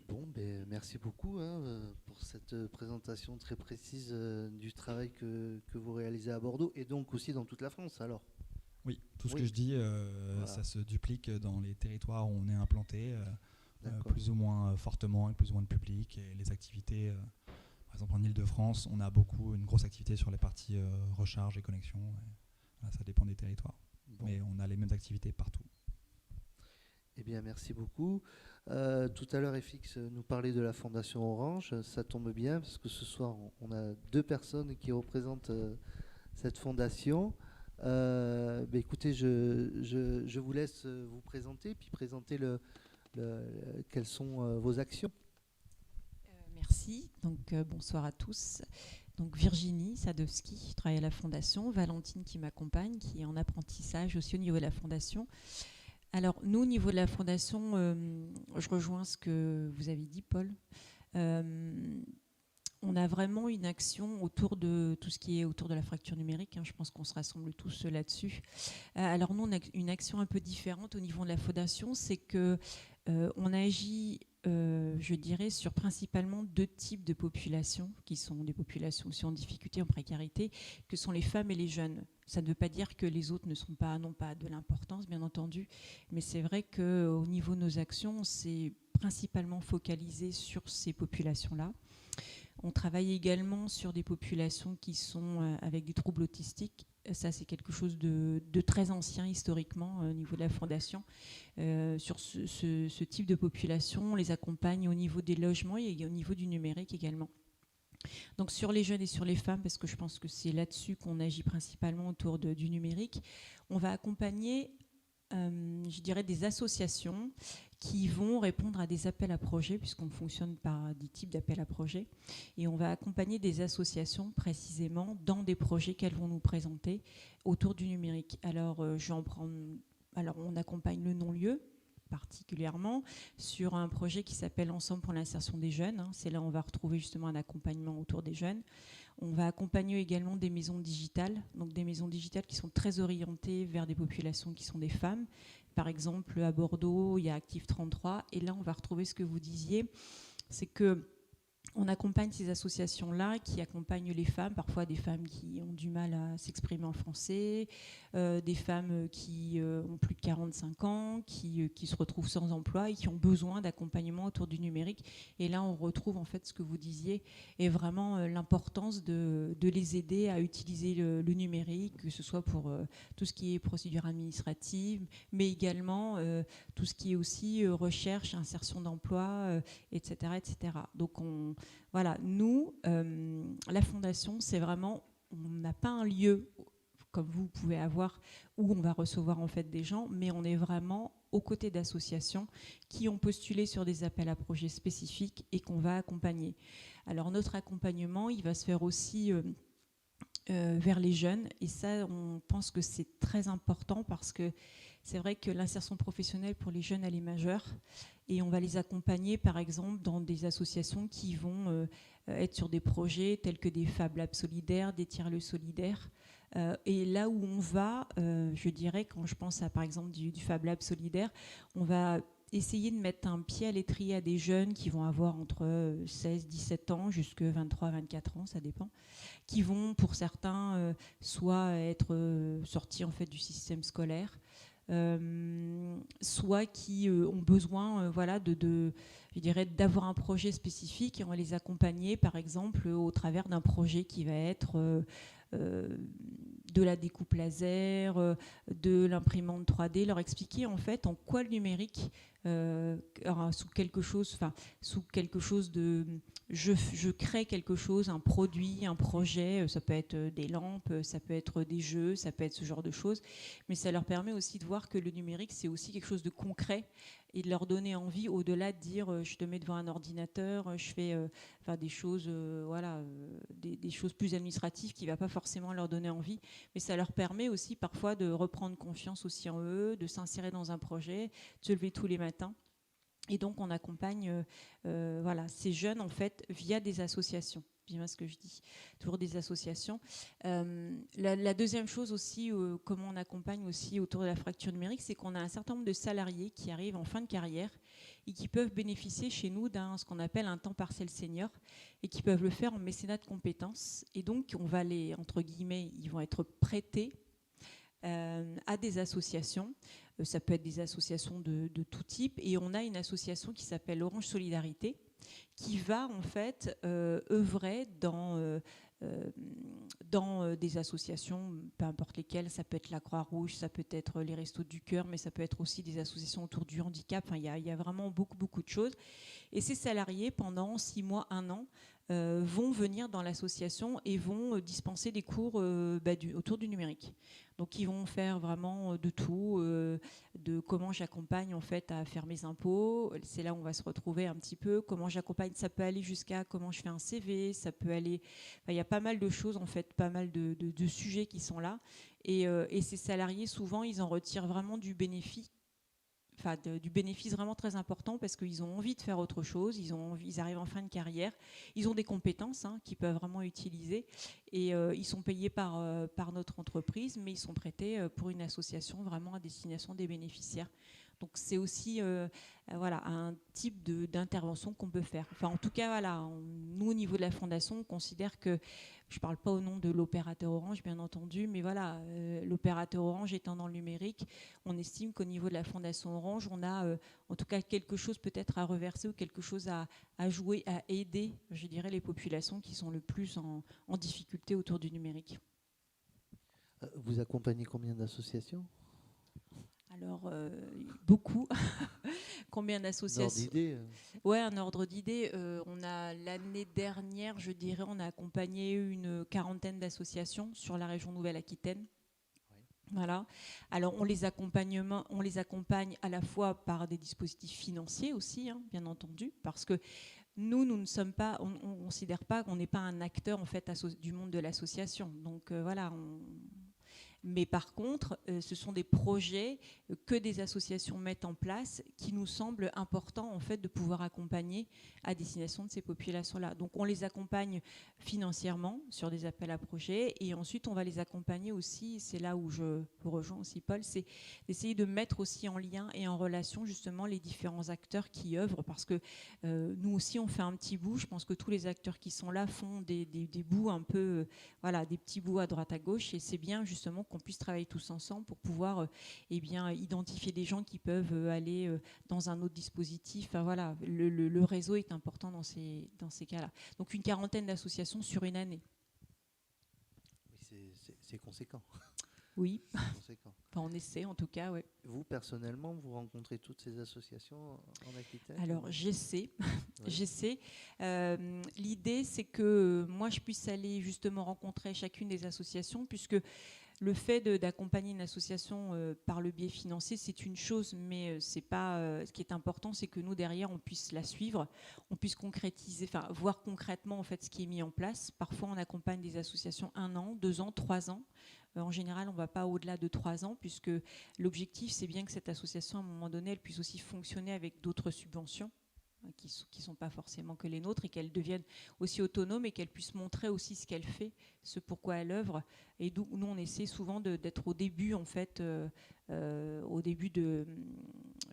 Bon, merci beaucoup pour cette présentation très précise du travail que vous réalisez à Bordeaux et donc aussi dans toute la France alors. Oui, tout ce que je dis, voilà. Ça se duplique dans les territoires où on est implanté. Plus ou moins fortement, avec plus ou moins de public. Et les activités, par exemple en Ile-de-France, on a une grosse activité sur les parties recharge et connexion. Voilà, ça dépend des territoires. Bon. Mais on a les mêmes activités partout. Eh bien, merci beaucoup. Tout à l'heure, FX nous parlait de la Fondation Orange. Ça tombe bien, parce que ce soir, on a 2 personnes qui représentent cette fondation. Écoutez, je vous laisse vous présenter, puis présenter quelles sont vos actions. Merci. Donc, bonsoir à tous. Donc, Virginie Sadowski, je travaille à la Fondation. Valentine qui m'accompagne, qui est en apprentissage aussi au niveau de la Fondation. Alors, nous, au niveau de la Fondation, je rejoins ce que vous avez dit, Paul. On a vraiment une action autour de tout ce qui est autour de la fracture numérique. Je pense qu'on se rassemble tous là-dessus. Alors, nous, on a une action un peu différente au niveau de la Fondation. C'est qu'on agit, je dirais, sur principalement 2 types de populations, qui sont des populations aussi en difficulté, en précarité, que sont les femmes et les jeunes. Ça ne veut pas dire que les autres n'ont pas de l'importance, bien entendu, mais c'est vrai qu'au niveau de nos actions, on s'est principalement focalisé sur ces populations-là. On travaille également sur des populations qui sont avec des troubles autistiques. Ça, c'est quelque chose de très ancien historiquement au niveau de la Fondation. Sur ce type de population, on les accompagne au niveau des logements et au niveau du numérique également. Donc sur les jeunes et sur les femmes, parce que je pense que c'est là-dessus qu'on agit principalement autour du numérique, on va accompagner, je dirais, des associations qui vont répondre à des appels à projets, puisqu'on fonctionne par des types d'appels à projets. Et on va accompagner des associations précisément dans des projets qu'elles vont nous présenter autour du numérique. Alors, on accompagne le non-lieu, particulièrement sur un projet qui s'appelle Ensemble pour l'insertion des jeunes. C'est là où on va retrouver justement un accompagnement autour des jeunes. On va accompagner également des maisons digitales, donc des maisons digitales qui sont très orientées vers des populations qui sont des femmes. Par exemple, à Bordeaux, il y a Active 33, et là, on va retrouver ce que vous disiez, c'est que on accompagne ces associations-là qui accompagnent les femmes, parfois des femmes qui ont du mal à s'exprimer en français, des femmes qui ont plus de 45 ans, qui se retrouvent sans emploi et qui ont besoin d'accompagnement autour du numérique. Et là, on retrouve en fait ce que vous disiez, et vraiment l'importance de les aider à utiliser le numérique, que ce soit pour tout ce qui est procédure administrative, mais également tout ce qui est aussi recherche, insertion d'emploi, etc., etc. Donc, voilà, nous, la Fondation, c'est vraiment, on n'a pas un lieu comme vous pouvez avoir où on va recevoir en fait des gens, mais on est vraiment aux côtés d'associations qui ont postulé sur des appels à projets spécifiques et qu'on va accompagner. Alors notre accompagnement, il va se faire aussi vers les jeunes, et ça, on pense que c'est très important parce que c'est vrai que l'insertion professionnelle pour les jeunes, elle est majeure. Et on va les accompagner, par exemple, dans des associations qui vont être sur des projets tels que des Fab Labs solidaires, des tiers-lieux solidaires. Et là où on va, je dirais, quand je pense à, par exemple, du Fab Lab solidaire, on va essayer de mettre un pied à l'étrier à des jeunes qui vont avoir entre 16, 17 ans jusqu'à 23, 24 ans, ça dépend, qui vont, pour certains, soit être sortis en fait, du système scolaire, soit qui ont besoin voilà, je dirais, d'avoir un projet spécifique, et on va les accompagner, par exemple, au travers d'un projet qui va être de la découpe laser, de l'imprimante 3D, leur expliquer en fait en quoi le numérique, sous quelque chose de... Je crée quelque chose, un produit, un projet, ça peut être des lampes, ça peut être des jeux, ça peut être ce genre de choses, mais ça leur permet aussi de voir que le numérique, c'est aussi quelque chose de concret, et de leur donner envie, au-delà de dire je te mets devant un ordinateur, je fais des choses, des choses plus administratives qui ne va pas forcément leur donner envie, mais ça leur permet aussi parfois de reprendre confiance aussi en eux, de s'insérer dans un projet, de se lever tous les matins. Et donc on accompagne ces jeunes en fait via des associations. Bien ce que je dis, toujours des associations. La deuxième chose aussi, comment on accompagne aussi autour de la fracture numérique, c'est qu'on a un certain nombre de salariés qui arrivent en fin de carrière et qui peuvent bénéficier chez nous d'un ce qu'on appelle un temps partiel senior, et qui peuvent le faire en mécénat de compétences. Et donc on va les, entre guillemets, ils vont être prêtés à des associations. Ça peut être des associations de tout type, et on a une association qui s'appelle Orange Solidarité, qui va en fait œuvrer dans des associations, peu importe lesquelles. Ça peut être la Croix-Rouge, ça peut être les Restos du Cœur, mais ça peut être aussi des associations autour du handicap. Enfin, il y a vraiment beaucoup de choses. Et ces salariés, pendant 6 mois, 1 an, vont venir dans l'association et vont dispenser des cours autour du numérique. Donc ils vont faire vraiment de tout, de comment j'accompagne en fait à faire mes impôts. C'est là où on va se retrouver un petit peu. Comment j'accompagne, ça peut aller jusqu'à comment je fais un CV, ça peut aller... Enfin, il y a pas mal de choses en fait, pas mal de sujets qui sont là. Et ces salariés, souvent, ils en retirent vraiment du bénéfice. Du bénéfice vraiment très important, parce qu'ils ont envie de faire autre chose, ils arrivent en fin de carrière, ils ont des compétences qu'ils peuvent vraiment utiliser, et ils sont payés par notre entreprise, mais ils sont prêtés pour une association vraiment à destination des bénéficiaires. Donc c'est aussi un type d'intervention qu'on peut faire. Enfin, en tout cas, nous au niveau de la fondation, on considère que, je ne parle pas au nom de l'opérateur Orange, bien entendu, mais l'opérateur Orange étant dans le numérique, on estime qu'au niveau de la fondation Orange, on a en tout cas quelque chose peut-être à reverser, ou quelque chose à jouer, à aider, je dirais, les populations qui sont le plus en difficulté autour du numérique. Vous accompagnez combien d'associations ? Alors, beaucoup. Combien d'associations ? Ouais, un ordre d'idée. On a l'année dernière, je dirais, on a accompagné une 40aine d'associations sur la région Nouvelle-Aquitaine. Oui. Voilà. Alors, on les accompagne à la fois par des dispositifs financiers aussi, bien entendu, parce que nous ne sommes pas, on ne considère pas qu'on n'est pas un acteur en fait du monde de l'association. Donc mais par contre, ce sont des projets que des associations mettent en place, qui nous semblent importants en fait de pouvoir accompagner à destination de ces populations-là. Donc on les accompagne financièrement sur des appels à projets, et ensuite on va les accompagner aussi, c'est là où je vous rejoins aussi Paul, c'est d'essayer de mettre aussi en lien et en relation justement les différents acteurs qui œuvrent, parce que nous aussi on fait un petit bout. Je pense que tous les acteurs qui sont là font des bouts un peu, des petits bouts à droite à gauche, et c'est bien justement qu'on puisse travailler tous ensemble pour pouvoir identifier des gens qui peuvent aller dans un autre dispositif. Enfin, le réseau est important dans ces cas-là. Donc une 40aine d'associations sur une année. C'est conséquent. Oui, conséquent. Enfin, on essaie en tout cas, oui. Vous, personnellement, vous rencontrez toutes ces associations en Aquitaine ? Alors, j'essaie. J'essaie. L'idée, c'est que moi, je puisse aller justement rencontrer chacune des associations, puisque le fait d'accompagner une association par le biais financier, c'est une chose, mais c'est pas. Ce qui est important, c'est que nous derrière, on puisse la suivre, on puisse concrétiser, voir concrètement en fait ce qui est mis en place. Parfois, on accompagne des associations 1 an, 2 ans, 3 ans. En général, on ne va pas au-delà de 3 ans, puisque l'objectif, c'est bien que cette association, à un moment donné, elle puisse aussi fonctionner avec d'autres subventions qui ne sont pas forcément que les nôtres, et qu'elle devienne aussi autonome et qu'elle puisse montrer aussi ce qu'elle fait, ce pourquoi elle œuvre. Et nous, on essaie souvent d'être au début, en fait, au début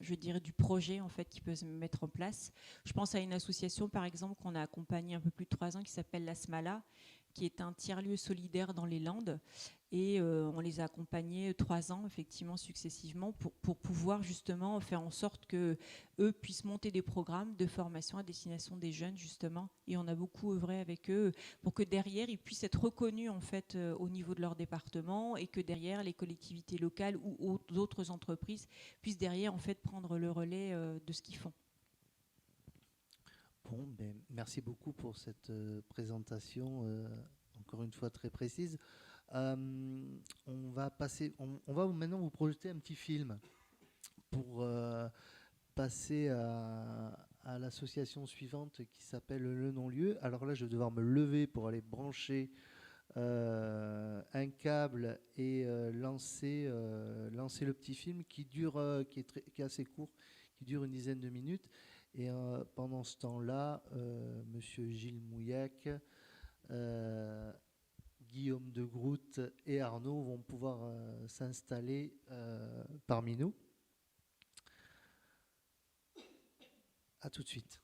je dirais, du projet en fait, qui peut se mettre en place. Je pense à une association, par exemple, qu'on a accompagnée un peu plus de 3 ans, qui s'appelle la Smala, qui est un tiers-lieu solidaire dans les Landes. Et on les a accompagnés 3 ans, effectivement, successivement, pour pouvoir justement faire en sorte qu'eux puissent monter des programmes de formation à destination des jeunes, justement. Et on a beaucoup œuvré avec eux pour que derrière, ils puissent être reconnus, en fait, au niveau de leur département, et que derrière, les collectivités locales ou d'autres entreprises puissent derrière, en fait, prendre le relais de ce qu'ils font. Bon, ben, merci beaucoup pour cette présentation, encore une fois très précise. On va maintenant vous projeter un petit film pour passer à l'association suivante qui s'appelle Le Non-Lieu. Alors là, je vais devoir me lever pour aller brancher un câble et lancer le petit film qui est assez court, qui dure une dizaine de minutes. Et pendant ce temps-là, monsieur Gilles Mouillac, Guillaume de Groot et Arnaud vont pouvoir s'installer parmi nous. À tout de suite.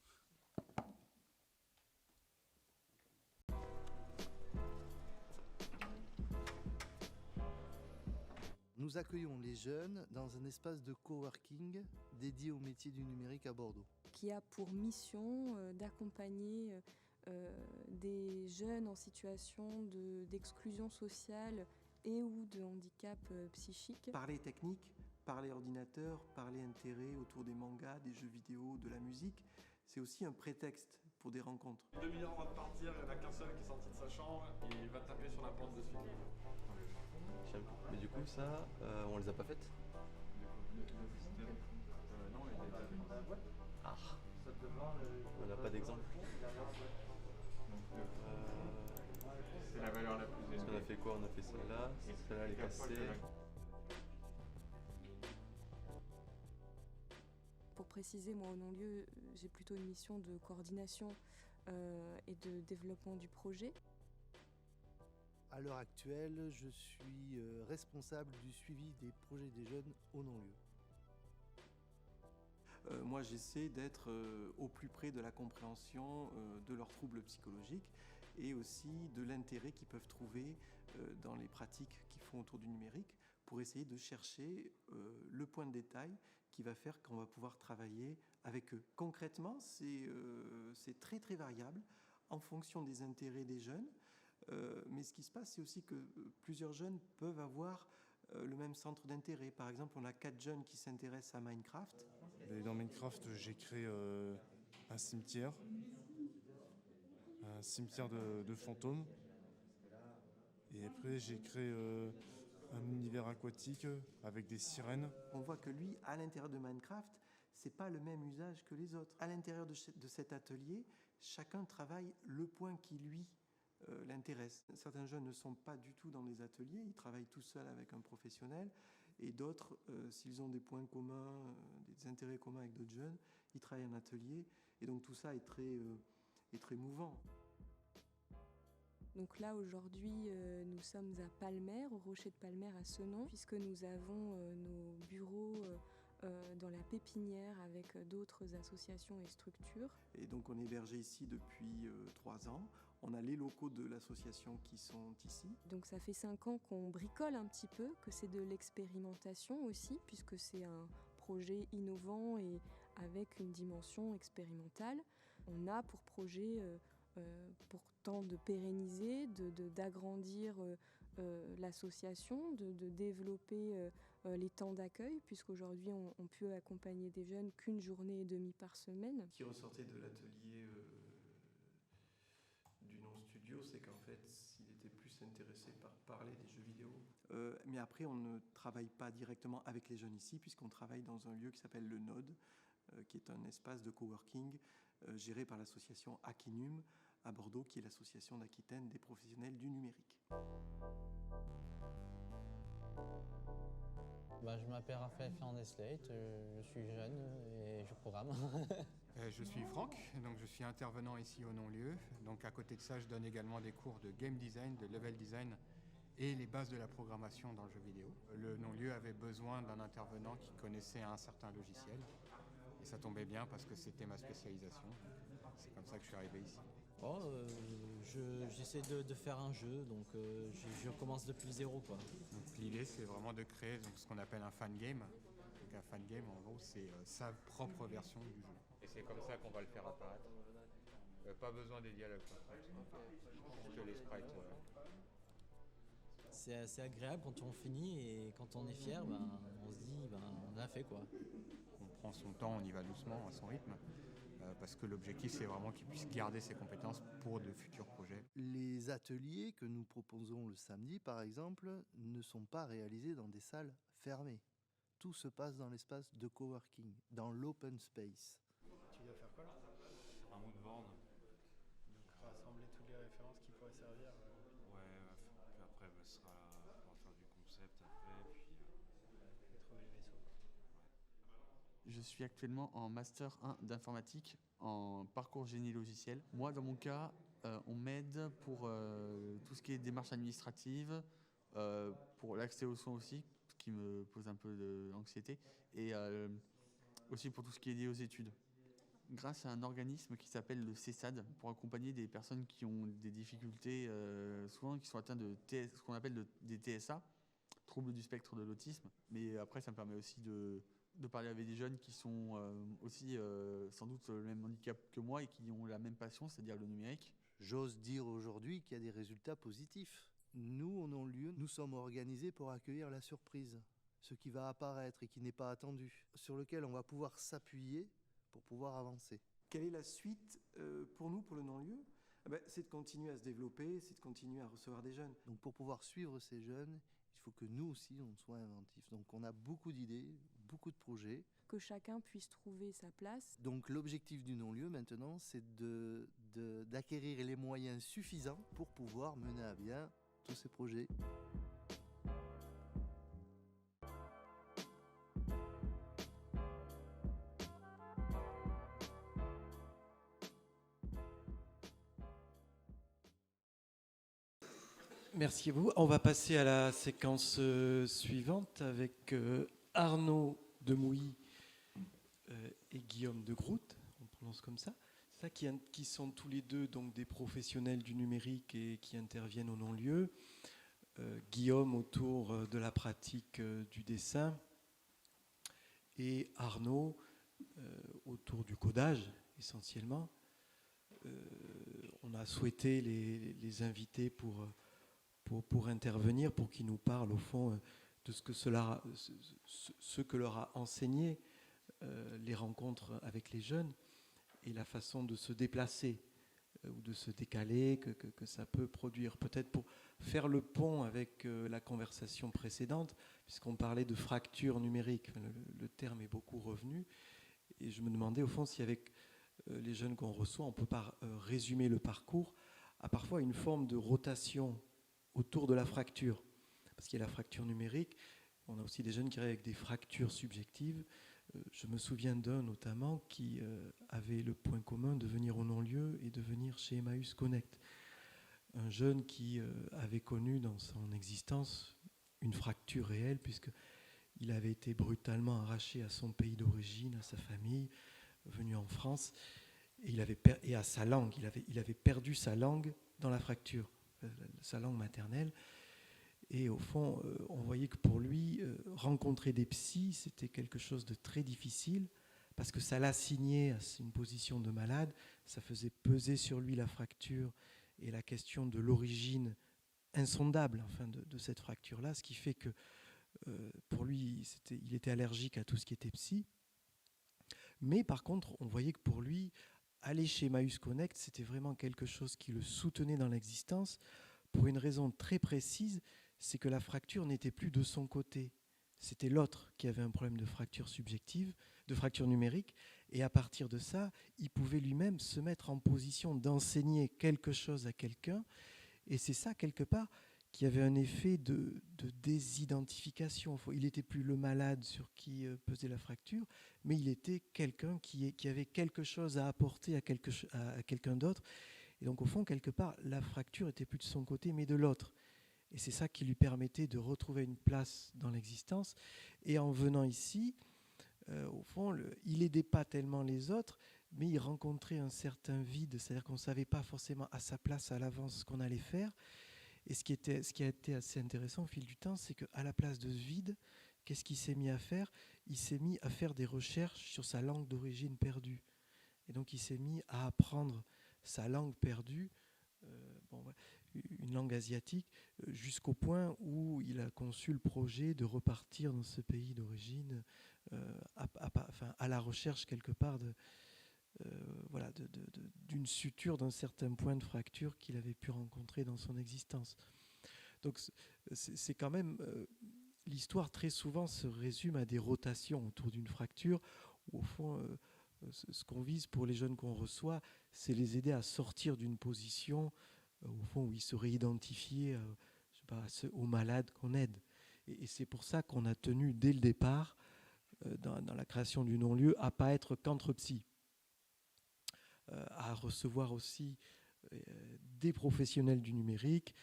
Nous accueillons les jeunes dans un espace de coworking dédié au métier du numérique à Bordeaux. Qui a pour mission d'accompagner des jeunes en situation d'exclusion sociale et ou de handicap psychique. Parler technique, parler ordinateur, parler intérêt autour des mangas, des jeux vidéo, de la musique, c'est aussi un prétexte pour des rencontres. 2 minutes avant de partir, il n'y en a qu'un seul qui est sorti de sa chambre et il va taper sur la porte de suite. Mais du coup, ça, on les a pas faites. Non, il est avec. Ah. On n'a pas d'exemple. C'est la valeur la plus élevée. On a fait quoi? On a fait celle-là, elle est cassée. Pour préciser, moi au non-lieu, j'ai plutôt une mission de coordination et de développement du projet. À l'heure actuelle, je suis responsable du suivi des projets des jeunes au non-lieu. Moi, j'essaie d'être au plus près de la compréhension de leurs troubles psychologiques et aussi de l'intérêt qu'ils peuvent trouver dans les pratiques qu'ils font autour du numérique pour essayer de chercher le point de détail qui va faire qu'on va pouvoir travailler avec eux. Concrètement, c'est très très variable en fonction des intérêts des jeunes. Mais ce qui se passe, c'est aussi que plusieurs jeunes peuvent avoir le même centre d'intérêt. Par exemple, on a 4 jeunes qui s'intéressent à Minecraft. Et dans Minecraft, j'ai créé un cimetière de fantômes. Et après, j'ai créé un univers aquatique avec des sirènes. On voit que lui, à l'intérieur de Minecraft, c'est pas le même usage que les autres. À l'intérieur de cet atelier, chacun travaille le point qui lui l'intéresse. Certains jeunes ne sont pas du tout dans des ateliers, ils travaillent tout seuls avec un professionnel, et d'autres, s'ils ont des points communs, des intérêts communs avec d'autres jeunes, ils travaillent en atelier, et donc tout ça est très mouvant. Donc là, aujourd'hui, nous sommes à Palmer, au Rocher de Palmer à Senon, puisque nous avons nos bureaux dans la pépinière avec d'autres associations et structures. Et donc on est hébergé ici depuis 3 ans. On a les locaux de l'association qui sont ici. Donc ça fait 5 ans qu'on bricole un petit peu, que c'est de l'expérimentation aussi, puisque c'est un projet innovant et avec une dimension expérimentale. On a pour projet pourtant de pérenniser, d'agrandir l'association, de développer les temps d'accueil, puisqu'aujourd'hui on peut accompagner des jeunes qu'une journée et demie par semaine. Ce qui ressortait de l'atelier du non-studio, c'est qu'en fait, il était plus intéressé par parler des jeux vidéo. Mais après, on ne travaille pas directement avec les jeunes ici, puisqu'on travaille dans un lieu qui s'appelle le Node, qui est un espace de coworking géré par l'association Akinum à Bordeaux, qui est l'association d'Aquitaine des professionnels du numérique. Je m'appelle Raphaël Fernandez-Slate, je suis jeune et je programme. Je suis Franck, donc je suis intervenant ici au non-lieu. Donc à côté de ça, je donne également des cours de game design, de level design et les bases de la programmation dans le jeu vidéo. Le non-lieu avait besoin d'un intervenant qui connaissait un certain logiciel. Et ça tombait bien parce que c'était ma spécialisation. C'est comme ça que je suis arrivé ici. J'essaie de faire un jeu, donc je commence depuis zéro, quoi. Donc l'idée, c'est vraiment de créer ce qu'on appelle un fan game. Donc un fan game, en gros, c'est sa propre version du jeu. Et c'est comme ça qu'on va le faire apparaître. Pas besoin des dialogues, juste les sprites. C'est assez agréable quand on finit et quand on est fier, on se dit on a fait quoi. On prend son temps, on y va doucement, à son rythme. Parce que l'objectif, c'est vraiment qu'il puisse garder ses compétences pour de futurs projets. Les ateliers que nous proposons le samedi, par exemple, ne sont pas réalisés dans des salles fermées. Tout se passe dans l'espace de coworking, dans l'open space. Tu dois faire quoi là? Un mood board. Donc rassembler toutes les références qui pourraient servir. Ouais, puis après, ce sera pour faire du concept après, puis trouver le vaisseau. Je suis actuellement en Master 1 d'informatique en parcours génie logiciel. Moi, dans mon cas, on m'aide pour tout ce qui est démarche administrative, pour l'accès aux soins aussi, ce qui me pose un peu d'anxiété, et aussi pour tout ce qui est lié aux études. Grâce à un organisme qui s'appelle le CESAD, pour accompagner des personnes qui ont des difficultés, souvent qui sont atteintes de ce qu'on appelle des TSA, troubles du spectre de l'autisme. Mais après, ça me permet aussi de parler avec des jeunes qui sont aussi sans doute le même handicap que moi et qui ont la même passion, c'est-à-dire le numérique. J'ose dire aujourd'hui qu'il y a des résultats positifs. Nous, au non-lieu, nous sommes organisés pour accueillir la surprise, ce qui va apparaître et qui n'est pas attendu, sur lequel on va pouvoir s'appuyer pour pouvoir avancer. Quelle est la suite pour nous, pour le non-lieu? C'est de continuer à se développer, c'est de continuer à recevoir des jeunes. Donc pour pouvoir suivre ces jeunes, il faut que nous aussi, on soit inventifs. Donc on a beaucoup d'idées, beaucoup de projets. Que chacun puisse trouver sa place. Donc l'objectif du non-lieu maintenant, c'est d'acquérir les moyens suffisants pour pouvoir mener à bien tous ces projets. Merci à vous. On va passer à la séquence suivante avec Arnaud Demouy et Guillaume de Groot, on prononce comme ça, qui sont tous les deux donc des professionnels du numérique et qui interviennent au non-lieu. Guillaume autour de la pratique du dessin et Arnaud autour du codage essentiellement. On a souhaité les inviter pour intervenir, pour qu'ils nous parlent au fond de ce que leur a enseigné les rencontres avec les jeunes et la façon de se déplacer ou de se décaler que ça peut produire. Peut-être pour faire le pont avec la conversation précédente, puisqu'on parlait de fracture numérique, le terme est beaucoup revenu, et je me demandais au fond si avec les jeunes qu'on reçoit, on ne peut pas résumer le parcours à parfois une forme de rotation autour de la fracture, parce qu'il y a la fracture numérique, on a aussi des jeunes qui arrivent avec des fractures subjectives. Je me souviens d'un notamment qui avait le point commun de venir au non-lieu et de venir chez Emmaüs Connect. Un jeune qui avait connu dans son existence une fracture réelle, puisqu'il avait été brutalement arraché à son pays d'origine, à sa famille, venu en France, et à sa langue. Il avait perdu sa langue dans la fracture, sa langue maternelle. Et au fond, on voyait que pour lui, rencontrer des psys, c'était quelque chose de très difficile, parce que ça l'assignait à une position de malade, ça faisait peser sur lui la fracture et la question de l'origine insondable enfin, de cette fracture-là, ce qui fait que pour lui, il était allergique à tout ce qui était psy. Mais par contre, on voyait que pour lui, aller chez Emmaüs Connect, c'était vraiment quelque chose qui le soutenait dans l'existence, pour une raison très précise, c'est que la fracture n'était plus de son côté. C'était l'autre qui avait un problème de fracture subjective, de fracture numérique, et à partir de ça, il pouvait lui-même se mettre en position d'enseigner quelque chose à quelqu'un, et c'est ça, quelque part, qui avait un effet de désidentification. Il n'était plus le malade sur qui pesait la fracture, mais il était quelqu'un qui avait quelque chose à apporter à quelqu'un d'autre. Et donc, au fond, quelque part, la fracture était plus de son côté, mais de l'autre. Et c'est ça qui lui permettait de retrouver une place dans l'existence. Et en venant ici, au fond, il n'aidait pas tellement les autres, mais il rencontrait un certain vide, c'est-à-dire qu'on ne savait pas forcément à sa place à l'avance ce qu'on allait faire. Et ce qui a été assez intéressant au fil du temps, c'est qu'à la place de ce vide, qu'est-ce qu'il s'est mis à faire ? Il s'est mis à faire des recherches sur sa langue d'origine perdue. Et donc il s'est mis à apprendre sa langue perdue, une langue asiatique, jusqu'au point où il a conçu le projet de repartir dans ce pays d'origine, à la recherche quelque part d'une suture, d'un certain point de fracture qu'il avait pu rencontrer dans son existence. Donc c'est quand même... l'histoire très souvent se résume à des rotations autour d'une fracture, où au fond, ce qu'on vise pour les jeunes qu'on reçoit, c'est les aider à sortir d'une position au fond où ils seraient identifiés aux malades qu'on aide. Et c'est pour ça qu'on a tenu dès le départ, dans la création du non-lieu, à ne pas être qu'entre psy, à recevoir aussi des professionnels du numérique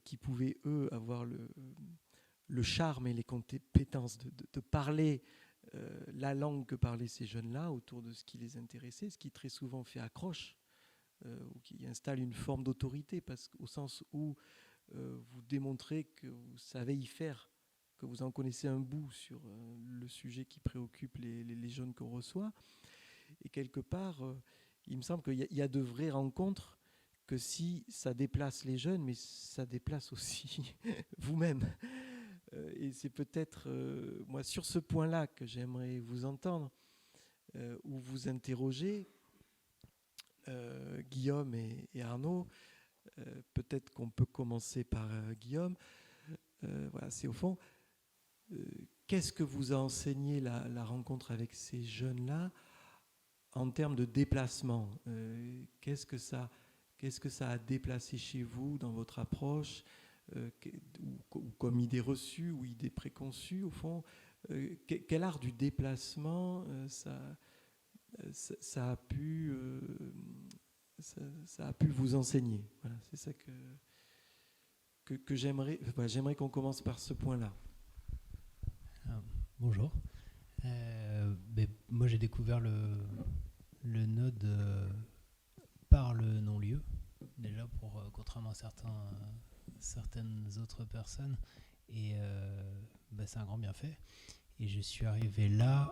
qui pouvaient, eux, avoir le charme et les compétences de parler la langue que parlaient ces jeunes-là autour de ce qui les intéressait, ce qui très souvent fait accroche, ou qui installe une forme d'autorité, au sens où vous démontrez que vous savez y faire, que vous en connaissez un bout sur le sujet qui préoccupe les jeunes qu'on reçoit. Et quelque part, il me semble qu'il y a de vraies rencontres que si ça déplace les jeunes, mais ça déplace aussi vous-même. Et c'est peut-être, moi, sur ce point-là que j'aimerais vous entendre, ou vous interroger, Guillaume et Arnaud. Peut-être qu'on peut commencer par Guillaume. C'est au fond, qu'est-ce que vous a enseigné la rencontre avec ces jeunes-là en termes de déplacement ? Qu'est-ce que ça a déplacé chez vous dans votre approche, ou comme idée reçue ou idée préconçue, au fond, quel art du déplacement ça a pu vous enseigner. Voilà, c'est ça que j'aimerais qu'on commence par ce point-là. Bonjour. Moi, j'ai découvert le Node par le non-lieu, déjà contrairement à certaines autres personnes, et c'est un grand bienfait. Et je suis arrivé là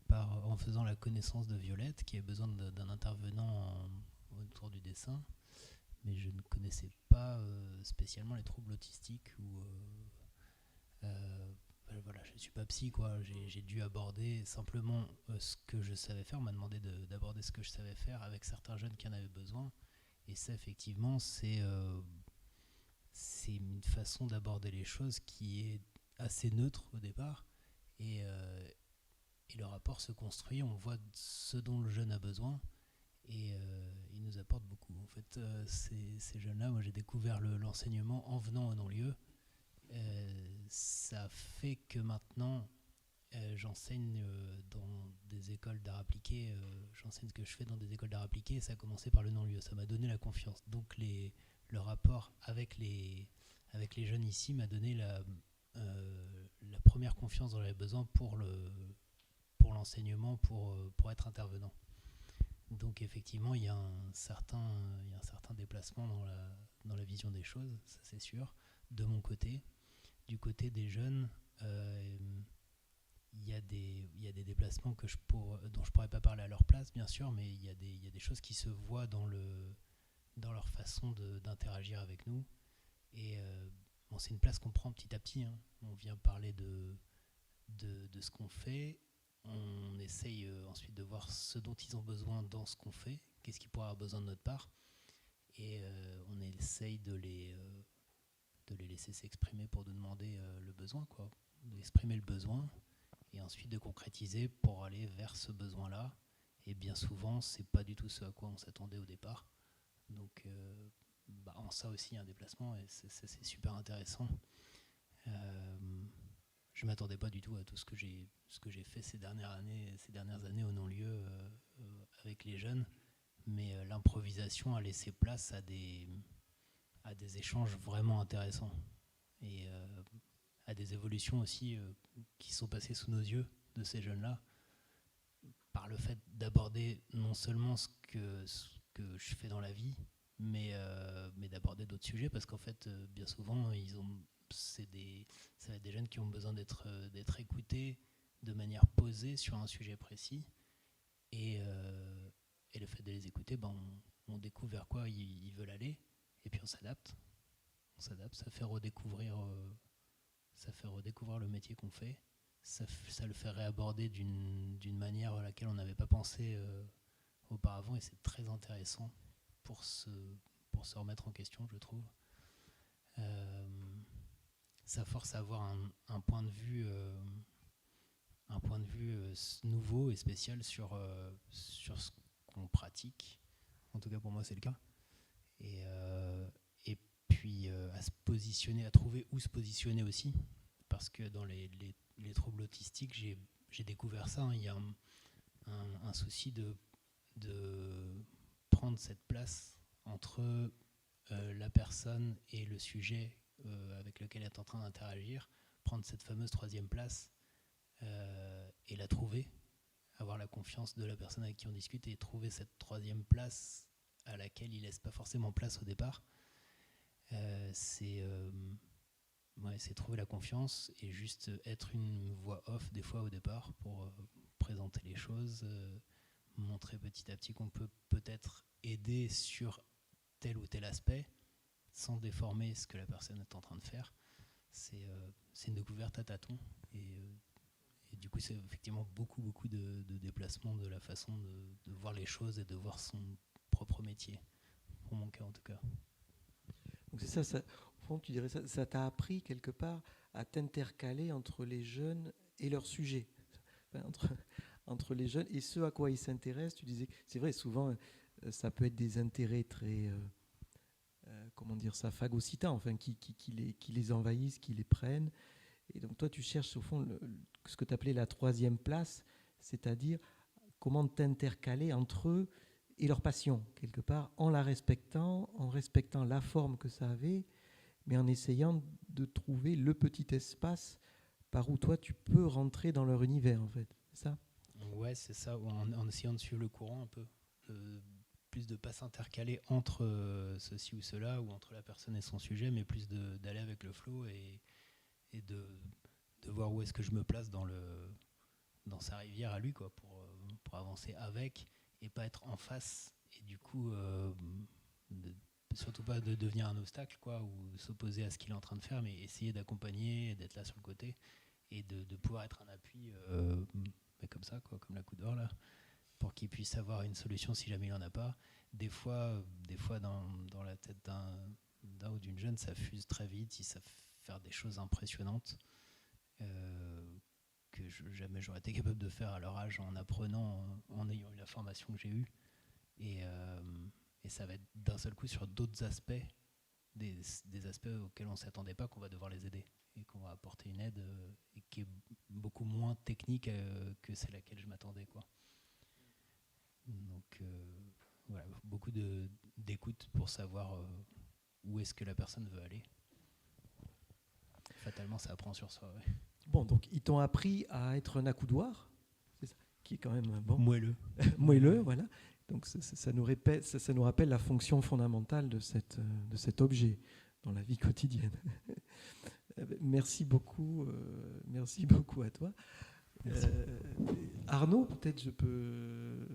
en faisant la connaissance de Violette, qui avait besoin d'un intervenant autour du dessin, mais je ne connaissais pas spécialement les troubles autistiques je ne suis pas psy, quoi. J'ai dû aborder simplement ce que je savais faire. On m'a demandé d'aborder ce que je savais faire avec certains jeunes qui en avaient besoin. Et ça, effectivement, c'est une façon d'aborder les choses qui est assez neutre au départ. Et le rapport se construit, on voit ce dont le jeune a besoin. Et il nous apporte beaucoup. En fait, ces jeunes-là, moi, j'ai découvert l'enseignement en venant au non-lieu. Ça fait que maintenant j'enseigne dans des écoles d'art appliqué, j'enseigne ce que je fais dans des écoles d'art appliqué, et ça a commencé par le non-lieu, ça m'a donné la confiance. Donc le rapport avec les jeunes ici m'a donné la première confiance dont j'avais besoin pour l'enseignement, pour être intervenant. Donc effectivement, il y a un certain déplacement dans la vision des choses, ça c'est sûr, de mon côté. Du côté des jeunes, il y a des déplacements dont je pourrais pas parler à leur place, bien sûr, mais il y a des choses qui se voient dans leur façon d'interagir avec nous. Et c'est une place qu'on prend petit à petit, hein. On vient parler de ce qu'on fait. On essaye ensuite de voir ce dont ils ont besoin dans ce qu'on fait, qu'est-ce qu'ils pourraient avoir besoin de notre part. Et on essaye de les laisser s'exprimer pour nous demander le besoin, quoi. D'exprimer le besoin et ensuite de concrétiser pour aller vers ce besoin-là. Et bien souvent, c'est pas du tout ce à quoi on s'attendait au départ. Donc en ça aussi un déplacement, et c'est super intéressant. Je ne m'attendais pas du tout à tout ce que j'ai fait ces dernières années au non-lieu avec les jeunes, mais l'improvisation a laissé place à des échanges vraiment intéressants et à des évolutions aussi qui sont passées sous nos yeux de ces jeunes-là, par le fait d'aborder non seulement ce que je fais dans la vie, mais d'aborder d'autres sujets, parce qu'en fait, bien souvent, ça va être des jeunes qui ont besoin d'être écoutés de manière posée sur un sujet précis, et le fait de les écouter, on découvre vers quoi ils veulent aller, et puis on s'adapte, ça fait redécouvrir le métier qu'on fait, ça le fait réaborder d'une manière à laquelle on n'avait pas pensé auparavant, et c'est très intéressant pour se remettre en question, je trouve. Ça force à avoir un point de vue nouveau et spécial sur ce qu'on pratique. En tout cas, pour moi, c'est le cas. Et puis à trouver où se positionner aussi, parce que dans les troubles autistiques, j'ai découvert ça. Il y a un souci de prendre cette place entre la personne et le sujet avec lequel elle est en train d'interagir, prendre cette fameuse troisième place et la trouver, avoir la confiance de la personne avec qui on discute et trouver cette troisième place à laquelle il ne laisse pas forcément place au départ. C'est trouver la confiance et juste être une voix off des fois au départ pour présenter les choses, montrer petit à petit qu'on peut peut-être aider sur tel ou tel aspect sans déformer ce que la personne est en train de faire. C'est une découverte à tâtons, et du coup c'est effectivement beaucoup de déplacements de la façon de voir les choses et de voir son propre métier, pour mon cas en tout cas. Donc c'est ça, au fond tu dirais ça t'a appris quelque part à t'intercaler entre les jeunes et leurs sujets, enfin, entre les jeunes et ce à quoi ils s'intéressent. Tu disais, c'est vrai, souvent ça peut être des intérêts très phagocytants, enfin qui les envahissent, qui les prennent. Et donc toi tu cherches au fond ce que tu appelais la troisième place, c'est-à-dire comment t'intercaler entre eux et leur passion, quelque part, en respectant la forme que ça avait, mais en essayant de trouver le petit espace par où toi tu peux rentrer dans leur univers, en fait. C'est ça ? Ouais, c'est ça, en essayant de suivre le courant un peu. Plus de ne pas s'intercaler entre ceci ou cela, ou entre la personne et son sujet, mais plus d'aller avec le flow et de voir où est-ce que je me place dans sa rivière à lui, quoi, pour avancer avec et pas être en face, et du coup surtout pas de devenir un obstacle, quoi, ou s'opposer à ce qu'il est en train de faire, mais essayer d'accompagner, d'être là sur le côté et de pouvoir être un appui mais comme ça, quoi, comme la coup d'or là, pour qu'il puisse avoir une solution si jamais il n'en a pas. Des fois dans la tête d'un ou d'une jeune, ça fuse très vite, ils savent faire des choses impressionnantes que jamais j'aurais été capable de faire à leur âge en apprenant, en ayant eu la formation que j'ai eue. Et ça va être d'un seul coup sur d'autres aspects, des aspects auxquels on ne s'attendait pas, qu'on va devoir les aider et qu'on va apporter une aide et qui est beaucoup moins technique que celle à laquelle je m'attendais, quoi. Donc voilà, beaucoup d'écoute pour savoir où est-ce que la personne veut aller. Fatalement, ça apprend sur soi. Ouais. Bon, donc ils t'ont appris à être un accoudoir, c'est ça, qui est quand même bon. Moelleux. Moelleux, voilà. Donc ça nous rappelle la fonction fondamentale de cet objet dans la vie quotidienne. Merci beaucoup à toi. Arnaud, peut-être je peux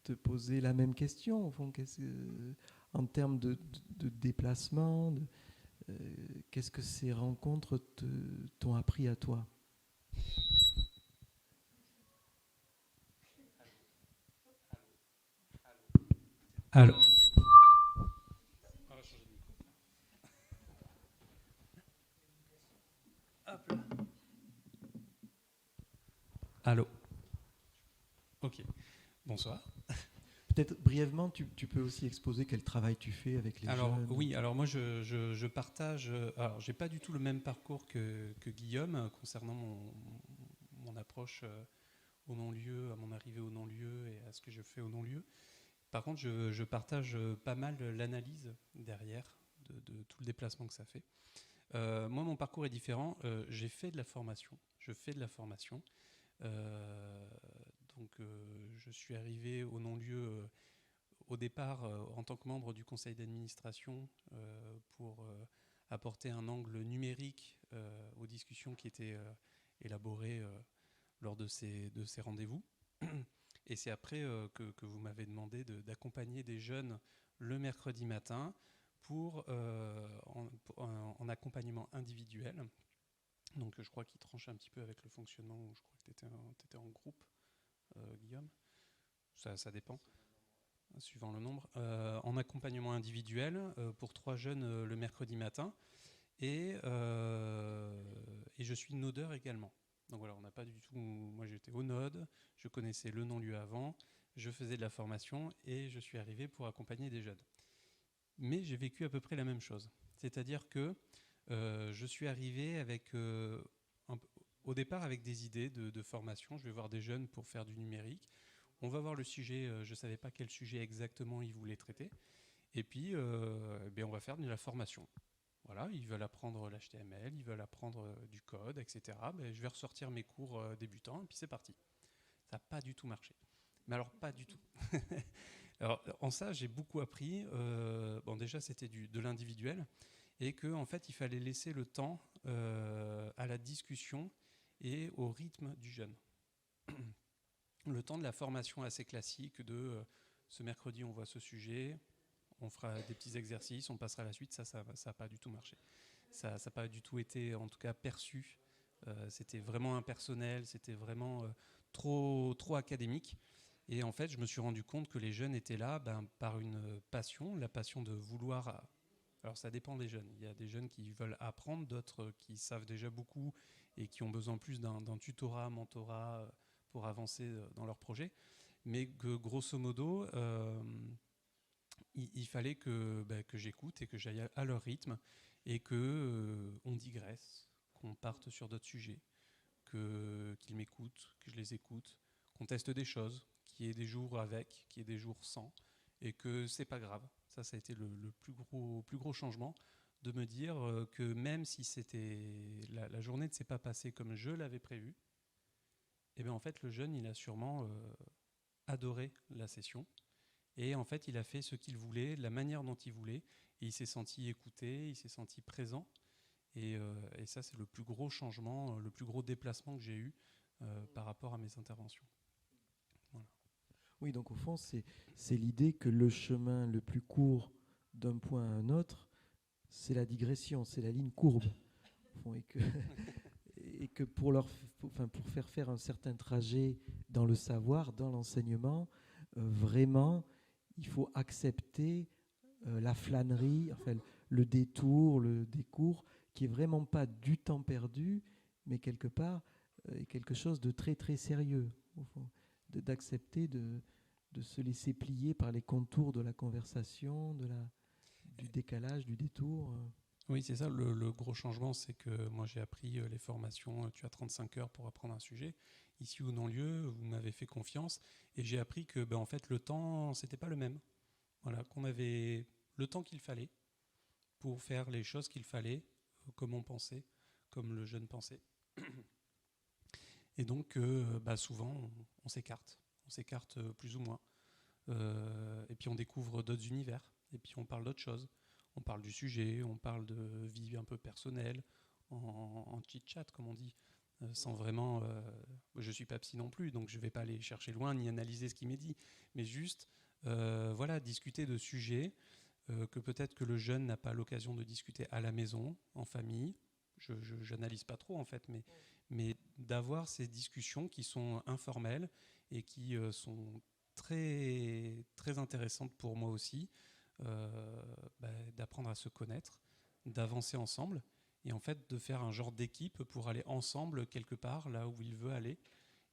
te poser la même question. Au fond, en termes de déplacement, qu'est-ce que ces rencontres t'ont appris à toi ? Allô. Allô. Ok. Bonsoir. Peut-être brièvement, tu peux aussi exposer quel travail tu fais avec les jeunes. Oui, alors moi je partage. Alors j'ai pas du tout le même parcours que Guillaume concernant mon approche au non-lieu, à mon arrivée au non-lieu et à ce que je fais au non-lieu. Par contre, je partage pas mal l'analyse derrière de tout le déplacement que ça fait. Moi, mon parcours est différent. J'ai fait de la formation. Je fais de la formation. Donc, je suis arrivé au non-lieu au départ en tant que membre du conseil d'administration pour apporter un angle numérique aux discussions qui étaient élaborées lors de ces rendez-vous. Et c'est après que vous m'avez demandé d'accompagner des jeunes le mercredi matin pour en accompagnement individuel. Donc je crois qu'il tranche un petit peu avec le fonctionnement où je crois que tu étais en groupe, Guillaume. Ça dépend, suivant le nombre. En accompagnement individuel pour 3 jeunes le mercredi matin. Et je suis nodeur également. Donc voilà, on n'a pas du tout. Moi j'étais au Node, je connaissais le non-lieu avant, je faisais de la formation et je suis arrivé pour accompagner des jeunes. Mais j'ai vécu à peu près la même chose. C'est-à-dire que je suis arrivé avec, au départ avec des idées de formation. Je vais voir des jeunes pour faire du numérique. On va voir le sujet, je ne savais pas quel sujet exactement ils voulaient traiter. Et puis, on va faire de la formation. Voilà, ils veulent apprendre l'HTML, ils veulent apprendre du code, etc. Je vais ressortir mes cours débutants et puis c'est parti. Ça n'a pas du tout marché. Mais alors, pas du tout. Alors, en ça, j'ai beaucoup appris. Déjà, c'était de l'individuel et qu'en fait, il fallait laisser le temps à la discussion et au rythme du jeune. Le temps de la formation assez classique de ce mercredi, on voit ce sujet, on fera des petits exercices, on passera à la suite. Ça n'a pas du tout marché. Ça n'a pas du tout été, en tout cas, perçu. C'était vraiment impersonnel, c'était vraiment trop académique. Et en fait, je me suis rendu compte que les jeunes étaient là par une passion, la passion de vouloir. Alors, ça dépend des jeunes. Il y a des jeunes qui veulent apprendre, d'autres qui savent déjà beaucoup et qui ont besoin plus d'un tutorat, mentorat pour avancer dans leur projet. Mais que, grosso modo, il fallait que j'écoute et que j'aille à leur rythme et qu'on digresse, qu'on parte sur d'autres sujets, qu'ils m'écoutent, que je les écoute, qu'on teste des choses, qu'il y ait des jours avec, qu'il y ait des jours sans, et que c'est pas grave. Ça a été le plus gros changement, de me dire que même si la journée ne s'est pas passée comme je l'avais prévu, en fait, le jeune, il a sûrement adoré la session. Et en fait, il a fait ce qu'il voulait, de la manière dont il voulait, et il s'est senti écouté, il s'est senti présent. Et ça, c'est le plus gros changement, le plus gros déplacement que j'ai eu par rapport à mes interventions. Voilà. Oui, donc au fond, c'est l'idée que le chemin le plus court d'un point à un autre, c'est la digression, c'est la ligne courbe. Au fond, et que pour faire faire un certain trajet dans le savoir, dans l'enseignement, vraiment, il faut accepter la flânerie, le détour, le décours, qui est vraiment pas du temps perdu, mais quelque part quelque chose de très très sérieux, au fond, d'accepter de se laisser plier par les contours de la conversation, du décalage, du détour. Oui, c'est ça. Le gros changement, c'est que moi j'ai appris les formations, tu as 35 heures pour apprendre un sujet. Ici ou non-lieu, vous m'avez fait confiance et j'ai appris que en fait, le temps, c'était pas le même. Voilà, qu'on avait le temps qu'il fallait pour faire les choses qu'il fallait, comme on pensait, comme le jeune pensait. Et donc, souvent, on s'écarte. On s'écarte plus ou moins. Et puis, on découvre d'autres univers. Et puis, on parle d'autres choses. On parle du sujet, on parle de vie un peu personnelle, en chit-chat, comme on dit, sans vraiment... je ne suis pas psy non plus, donc je ne vais pas aller chercher loin ni analyser ce qui m'est dit, mais juste discuter de sujets que peut-être que le jeune n'a pas l'occasion de discuter à la maison, en famille. Je n'analyse pas trop, en fait, mais d'avoir ces discussions qui sont informelles et qui sont très, très intéressantes pour moi aussi, d'apprendre à se connaître, d'avancer ensemble et en fait de faire un genre d'équipe pour aller ensemble quelque part là où il veut aller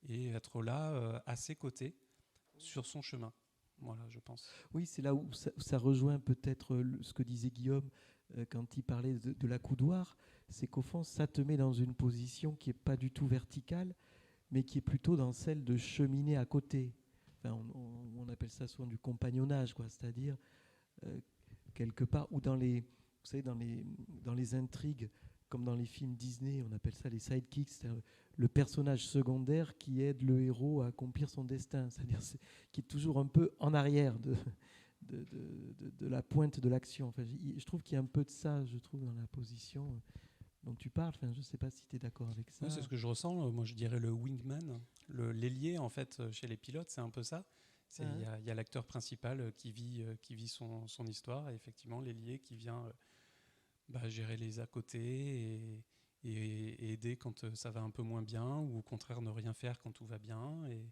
et être là à ses côtés sur son chemin. Voilà, je pense. Oui, c'est là où ça rejoint peut-être ce que disait Guillaume quand il parlait de la coudoir. C'est qu'au fond, ça te met dans une position qui n'est pas du tout verticale, mais qui est plutôt dans celle de cheminer à côté. Enfin, on appelle ça souvent du compagnonnage, quoi. C'est-à-dire quelque part, ou dans les, vous savez, dans les intrigues, comme dans les films Disney, on appelle ça les sidekicks, c'est-à-dire le personnage secondaire qui aide le héros à accomplir son destin, c'est-à-dire qui est toujours un peu en arrière de la pointe de l'action. Enfin, je trouve qu'il y a un peu de ça, je trouve, dans la position dont tu parles. Enfin, je ne sais pas si tu es d'accord avec ça. Oui, c'est ce que je ressens. Moi, je dirais le wingman, l'ailier, en fait, chez les pilotes, c'est un peu ça. Il y a l'acteur principal qui vit son histoire, et effectivement, l'ailier qui vient gérer les à côté et aider quand ça va un peu moins bien, ou au contraire ne rien faire quand tout va bien. Et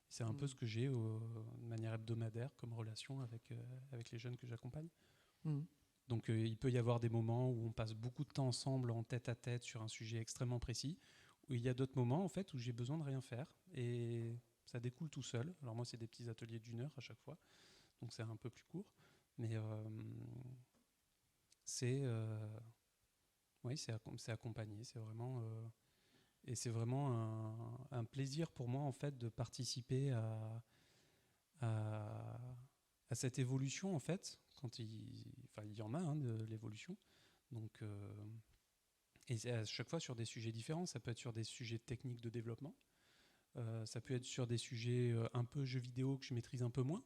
c'est un peu ce que j'ai de manière hebdomadaire comme relation avec les jeunes que j'accompagne. Donc il peut y avoir des moments où on passe beaucoup de temps ensemble en tête à tête sur un sujet extrêmement précis, où il y a d'autres moments en fait où j'ai besoin de rien faire et ça découle tout seul. Alors moi c'est des petits ateliers d'1 heure à chaque fois, donc c'est un peu plus court, mais c'est accompagné, c'est vraiment et c'est vraiment un plaisir pour moi en fait de participer à cette évolution en fait, quand il y en a de l'évolution. Donc et c'est à chaque fois sur des sujets différents. Ça peut être sur des sujets techniques de développement, ça peut être sur des sujets un peu jeux vidéo que je maîtrise un peu moins,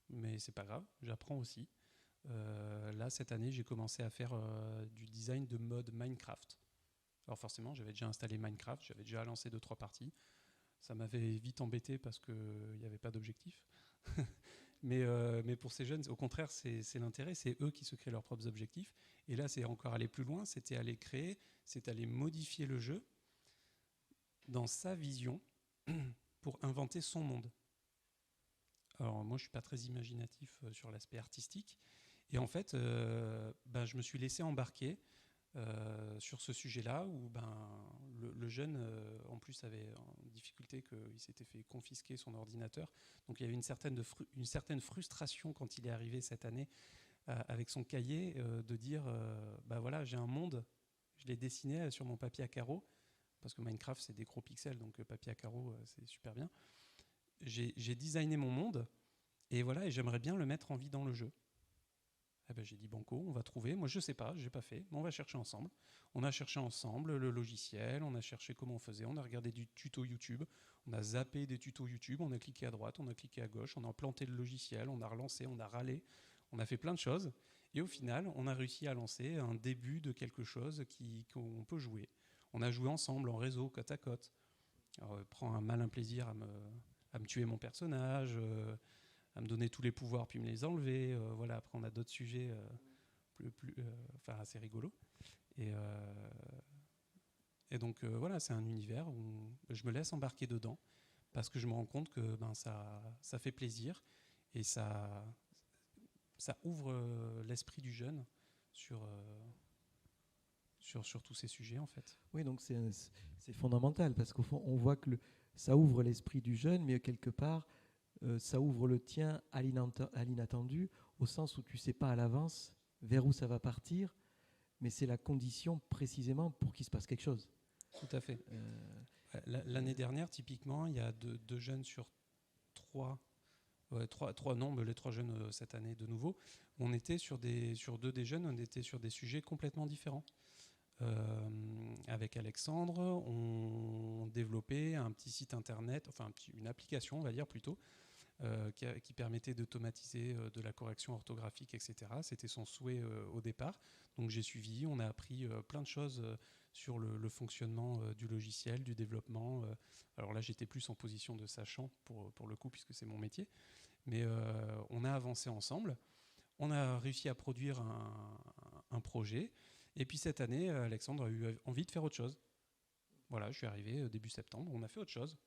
mais c'est pas grave, j'apprends aussi. Là cette année j'ai commencé à faire du design de mode Minecraft. Alors forcément j'avais déjà installé Minecraft, j'avais déjà lancé 2-3 parties. Ça m'avait vite embêté parce qu'il n'y avait pas d'objectif. Mais pour ces jeunes, au contraire, c'est l'intérêt, c'est eux qui se créent leurs propres objectifs. Et là, c'est encore aller plus loin, c'était aller créer, c'est aller modifier le jeu dans sa vision pour inventer son monde. Alors moi, je ne suis pas très imaginatif sur l'aspect artistique. Et en fait, je me suis laissé embarquer sur ce sujet-là où le jeune, en plus, avait en difficulté qu'il s'était fait confisquer son ordinateur. Donc il y avait une certaine frustration quand il est arrivé cette année avec son cahier de dire voilà, j'ai un monde, je l'ai dessiné sur mon papier à carreaux, parce que Minecraft, c'est des gros pixels, donc papier à carreaux, c'est super bien. J'ai designé mon monde, et voilà, et j'aimerais bien le mettre en vie dans le jeu. J'ai dit banco, on va trouver. Moi, je sais pas, j'ai pas fait, mais on va chercher ensemble. On a cherché ensemble le logiciel, on a cherché comment on faisait, on a regardé du tuto YouTube, on a zappé des tutos YouTube, on a cliqué à droite, on a cliqué à gauche, on a planté le logiciel, on a relancé, on a râlé, on a fait plein de choses. Et au final, on a réussi à lancer un début de quelque chose qu'on peut jouer. On a joué ensemble, en réseau, côte à côte. Alors, prend un malin plaisir à me tuer mon personnage, à me donner tous les pouvoirs puis me les enlever. Voilà. Après, on a d'autres sujets assez rigolos. Et donc, voilà, c'est un univers où je me laisse embarquer dedans parce que je me rends compte que ça fait plaisir et ça ouvre l'esprit du jeune sur tous ces sujets, en fait. Oui, donc c'est fondamental parce qu'au fond, on voit que ça ouvre l'esprit du jeune, mais quelque part, ça ouvre le tien à l'inattendu, au sens où tu ne sais pas à l'avance vers où ça va partir, mais c'est la condition précisément pour qu'il se passe quelque chose. Tout à fait. L'année dernière, typiquement, il y a deux jeunes sur 3, les 3 jeunes cette année de nouveau, on était sur 2 des jeunes, on était sur des sujets complètement différents. Avec Alexandre, on développait un petit site internet, enfin une application, on va dire plutôt, qui permettait d'automatiser de la correction orthographique, etc. C'était son souhait au départ. Donc j'ai suivi, on a appris plein de choses sur le fonctionnement du logiciel, du développement. Alors là, j'étais plus en position de sachant pour le coup, puisque c'est mon métier. Mais on a avancé ensemble. On a réussi à produire un projet. Et puis cette année, Alexandre a eu envie de faire autre chose. Voilà, je suis arrivé début septembre, on a fait autre chose.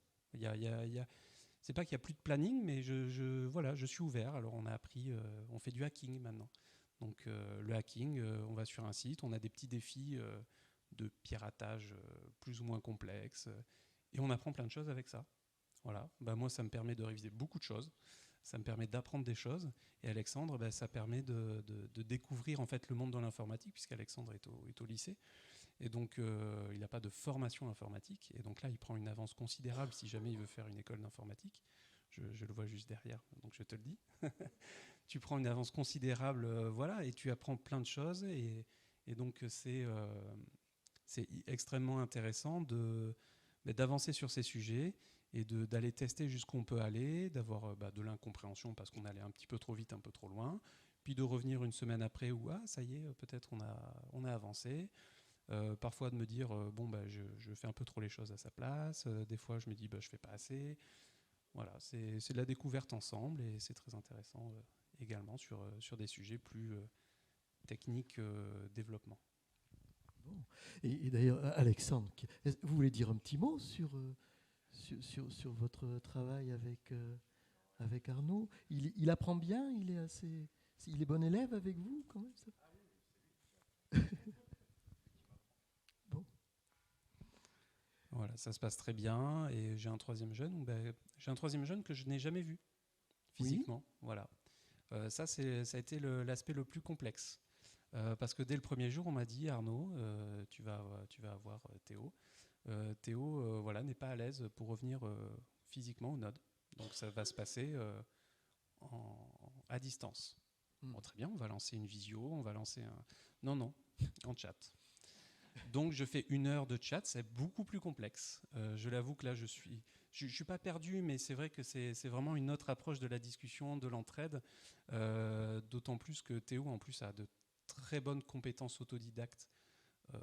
C'est pas qu'il n'y a plus de planning, mais je suis ouvert. Alors on a appris, on fait du hacking maintenant. Donc le hacking, on va sur un site, on a des petits défis de piratage plus ou moins complexes, et on apprend plein de choses avec ça. Voilà. Moi, ça me permet de réviser beaucoup de choses. ça me permet d'apprendre des choses. Et Alexandre, ça permet de découvrir en fait le monde de l'informatique, puisqu'Alexandre est au lycée. Et donc, il n'a pas de formation informatique. Et donc là, il prend une avance considérable si jamais il veut faire une école d'informatique. Je le vois juste derrière, donc je te le dis. Tu prends une avance considérable, voilà, et tu apprends plein de choses. Et donc, c'est extrêmement intéressant d'avancer sur ces sujets et d'aller tester jusqu'où on peut aller, d'avoir de l'incompréhension parce qu'on allait un petit peu trop vite, un peu trop loin, puis de revenir une semaine après où ça y est, peut-être on a avancé. Parfois de me dire je fais un peu trop les choses à sa place. Des fois je me dis je fais pas assez. Voilà, c'est de la découverte ensemble et c'est très intéressant également sur des sujets plus techniques, développement. Bon. Et d'ailleurs, Alexandre, vous voulez dire un petit mot sur votre travail avec Arnaud? Il apprend bien, il est bon élève avec vous quand même ça? Bon. Voilà, ça se passe très bien et j'ai un troisième jeune que je n'ai jamais vu physiquement. Oui. Voilà. Ça a été l'aspect le plus complexe. Parce que dès le premier jour, on m'a dit Arnaud, tu vas avoir Théo. Théo n'est pas à l'aise pour revenir physiquement au Node. Donc ça va se passer à distance. Bon, très bien, on va lancer une visio, on va lancer un... Non, en chat. Donc je fais 1 heure de chat, c'est beaucoup plus complexe. Je l'avoue que là, je suis pas perdu, mais c'est vrai que c'est vraiment une autre approche de la discussion, de l'entraide. D'autant plus que Théo, en plus, a de très bonnes compétences autodidactes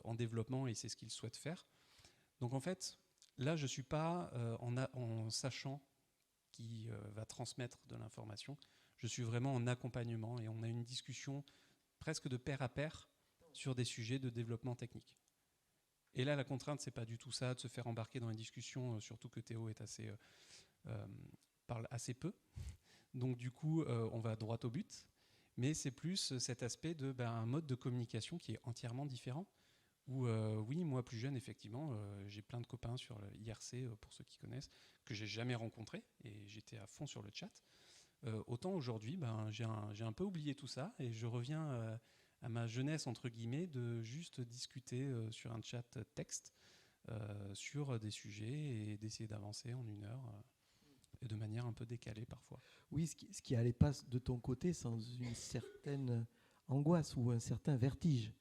en développement et c'est ce qu'il souhaite faire. Donc en fait, là, je ne suis pas en sachant qui va transmettre de l'information. Je suis vraiment en accompagnement et on a une discussion presque de pair à pair sur des sujets de développement technique. Et là, la contrainte, c'est pas du tout ça, de se faire embarquer dans les discussions, surtout que Théo est parle assez peu. Donc du coup, on va droit au but. Mais c'est plus cet aspect un mode de communication qui est entièrement différent. Où, oui, moi plus jeune, effectivement, j'ai plein de copains sur le IRC, pour ceux qui connaissent, que j'ai jamais rencontrés, et j'étais à fond sur le chat. Autant aujourd'hui, j'ai un peu oublié tout ça, et je reviens à ma jeunesse, entre guillemets, de juste discuter sur un chat texte, sur des sujets, et d'essayer d'avancer en 1 heure, et de manière un peu décalée parfois. Oui, ce qui n'allait pas de ton côté sans une certaine angoisse ou un certain vertige.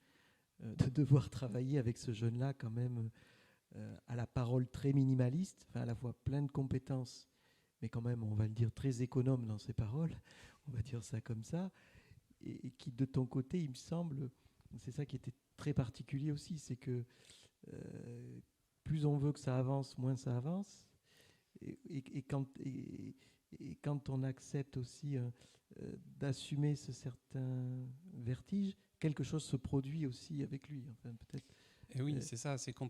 De devoir travailler avec ce jeune-là quand même à la parole très minimaliste, à la fois plein de compétences, mais quand même, on va le dire, très économe dans ses paroles, on va dire ça comme ça, et qui de ton côté, il me semble, c'est ça qui était très particulier aussi, c'est que plus on veut que ça avance, moins ça avance, et quand on accepte aussi d'assumer ce certain vertige, quelque chose se produit aussi avec lui. Enfin, peut-être. Et oui, c'est ça. C'est quand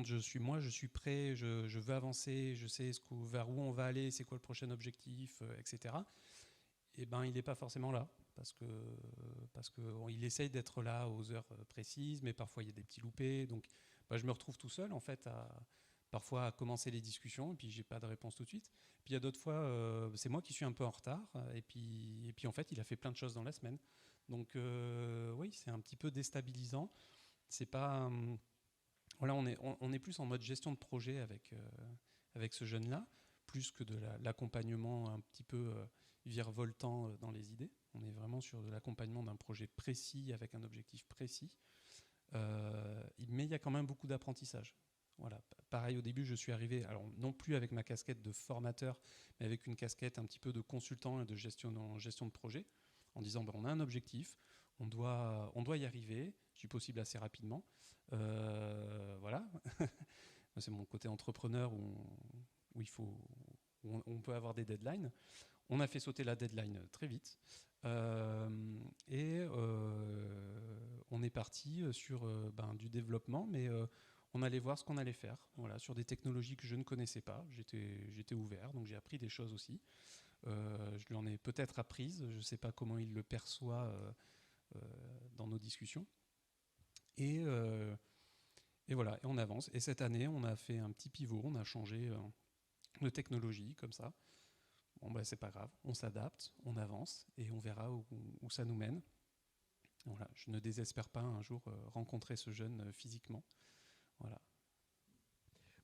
je suis prêt, je veux avancer, je sais vers où on va aller, c'est quoi le prochain objectif, etc. Et il n'est pas forcément là parce que il essaye d'être là aux heures précises, mais parfois il y a des petits loupés. Donc, je me retrouve tout seul en fait parfois à commencer les discussions et puis j'ai pas de réponse tout de suite. Puis il y a d'autres fois, c'est moi qui suis un peu en retard et puis en fait il a fait plein de choses dans la semaine. Donc oui, c'est un petit peu déstabilisant. C'est pas voilà, on est plus en mode gestion de projet avec ce jeune-là, plus que de l'accompagnement un petit peu virevoltant dans les idées. On est vraiment sur de l'accompagnement d'un projet précis avec un objectif précis. Mais il y a quand même beaucoup d'apprentissage. Voilà. Pareil, au début, je suis arrivé, alors non plus avec ma casquette de formateur, mais avec une casquette un petit peu de consultant et de gestion de projet, en disant on a un objectif, on doit y arriver, si possible assez rapidement. Voilà. C'est mon côté entrepreneur où on peut avoir des deadlines. On a fait sauter la deadline très vite. Et on est parti sur du développement, mais on allait voir ce qu'on allait faire, voilà, sur des technologies que je ne connaissais pas. J'étais ouvert, donc j'ai appris des choses aussi. Je lui en ai peut-être apprises, je ne sais pas comment il le perçoit dans nos discussions. Et voilà, et on avance. Et cette année, on a fait un petit pivot, on a changé de technologie comme ça. Bon, bah, c'est pas grave, on s'adapte, on avance et on verra où ça nous mène. Voilà, je ne désespère pas un jour rencontrer ce jeune physiquement. Voilà.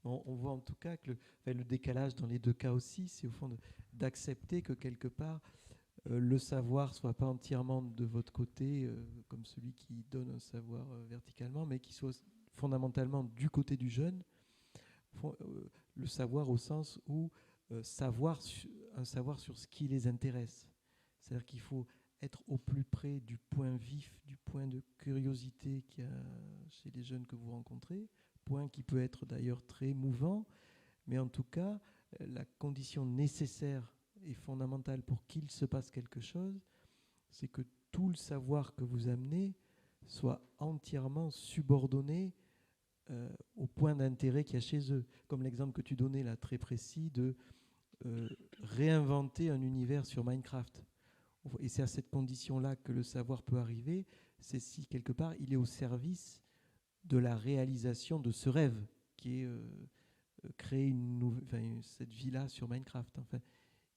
Bon, on voit en tout cas que le décalage dans les deux cas aussi, c'est au fond d'accepter que quelque part le savoir soit pas entièrement de votre côté, comme celui qui donne un savoir verticalement, mais qui soit fondamentalement du côté du jeune. Le savoir au sens où un savoir sur ce qui les intéresse. C'est-à-dire qu'il faut être au plus près du point vif, du point de curiosité qu'il y a chez les jeunes que vous rencontrez, point qui peut être d'ailleurs très mouvant, mais en tout cas, la condition nécessaire et fondamentale pour qu'il se passe quelque chose, c'est que tout le savoir que vous amenez soit entièrement subordonné au point d'intérêt qu'il y a chez eux. Comme l'exemple que tu donnais là, très précis, de réinventer un univers sur Minecraft. Et c'est à cette condition-là que le savoir peut arriver, c'est si quelque part il est au service de la réalisation de ce rêve qui est créer cette vie-là sur Minecraft. Enfin,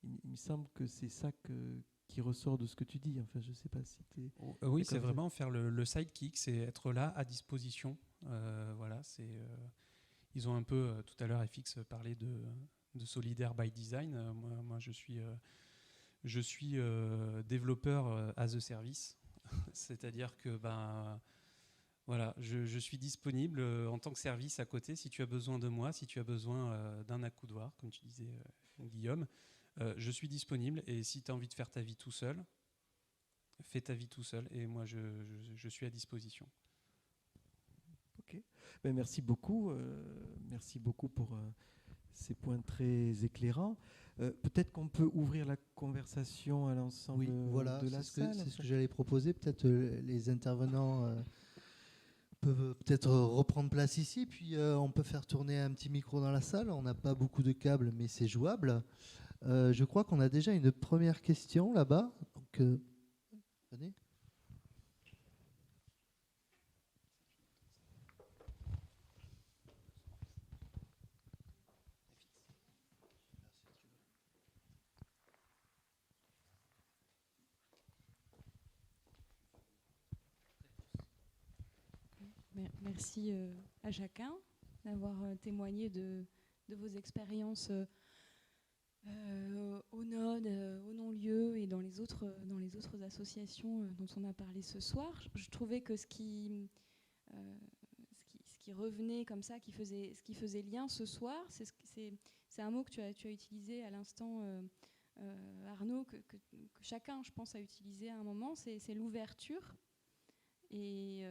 il me semble que c'est ça qui ressort de ce que tu dis. Enfin, je ne sais pas si tu es... Oui, c'est vraiment faire le sidekick, c'est être là à disposition. Voilà, ils ont un peu, tout à l'heure, FX parlait de solidaire by design. Moi, je suis développeur as a service. C'est-à-dire que voilà, je suis disponible en tant que service à côté si tu as besoin de moi, si tu as besoin d'un accoudoir, comme tu disais, Guillaume. Je suis disponible et si tu as envie de faire ta vie tout seul, fais ta vie tout seul et moi je suis à disposition. Ok, merci beaucoup pour ces points très éclairants. Peut-être qu'on peut ouvrir la conversation à l'ensemble de la salle. C'est ce que j'allais proposer. Peut-être les intervenants peuvent peut-être reprendre place ici, puis on peut faire tourner un petit micro dans la salle. On n'a pas beaucoup de câbles, mais c'est jouable. Je crois qu'on a déjà une première question là-bas. Donc, venez. Merci à chacun d'avoir témoigné de vos expériences au Node, au non-lieu et dans les autres associations dont on a parlé ce soir. Je trouvais que ce qui revenait comme ça, ce qui faisait lien ce soir, c'est un mot que tu as utilisé à l'instant, Arnaud, que chacun, je pense, a utilisé à un moment, c'est l'ouverture. Et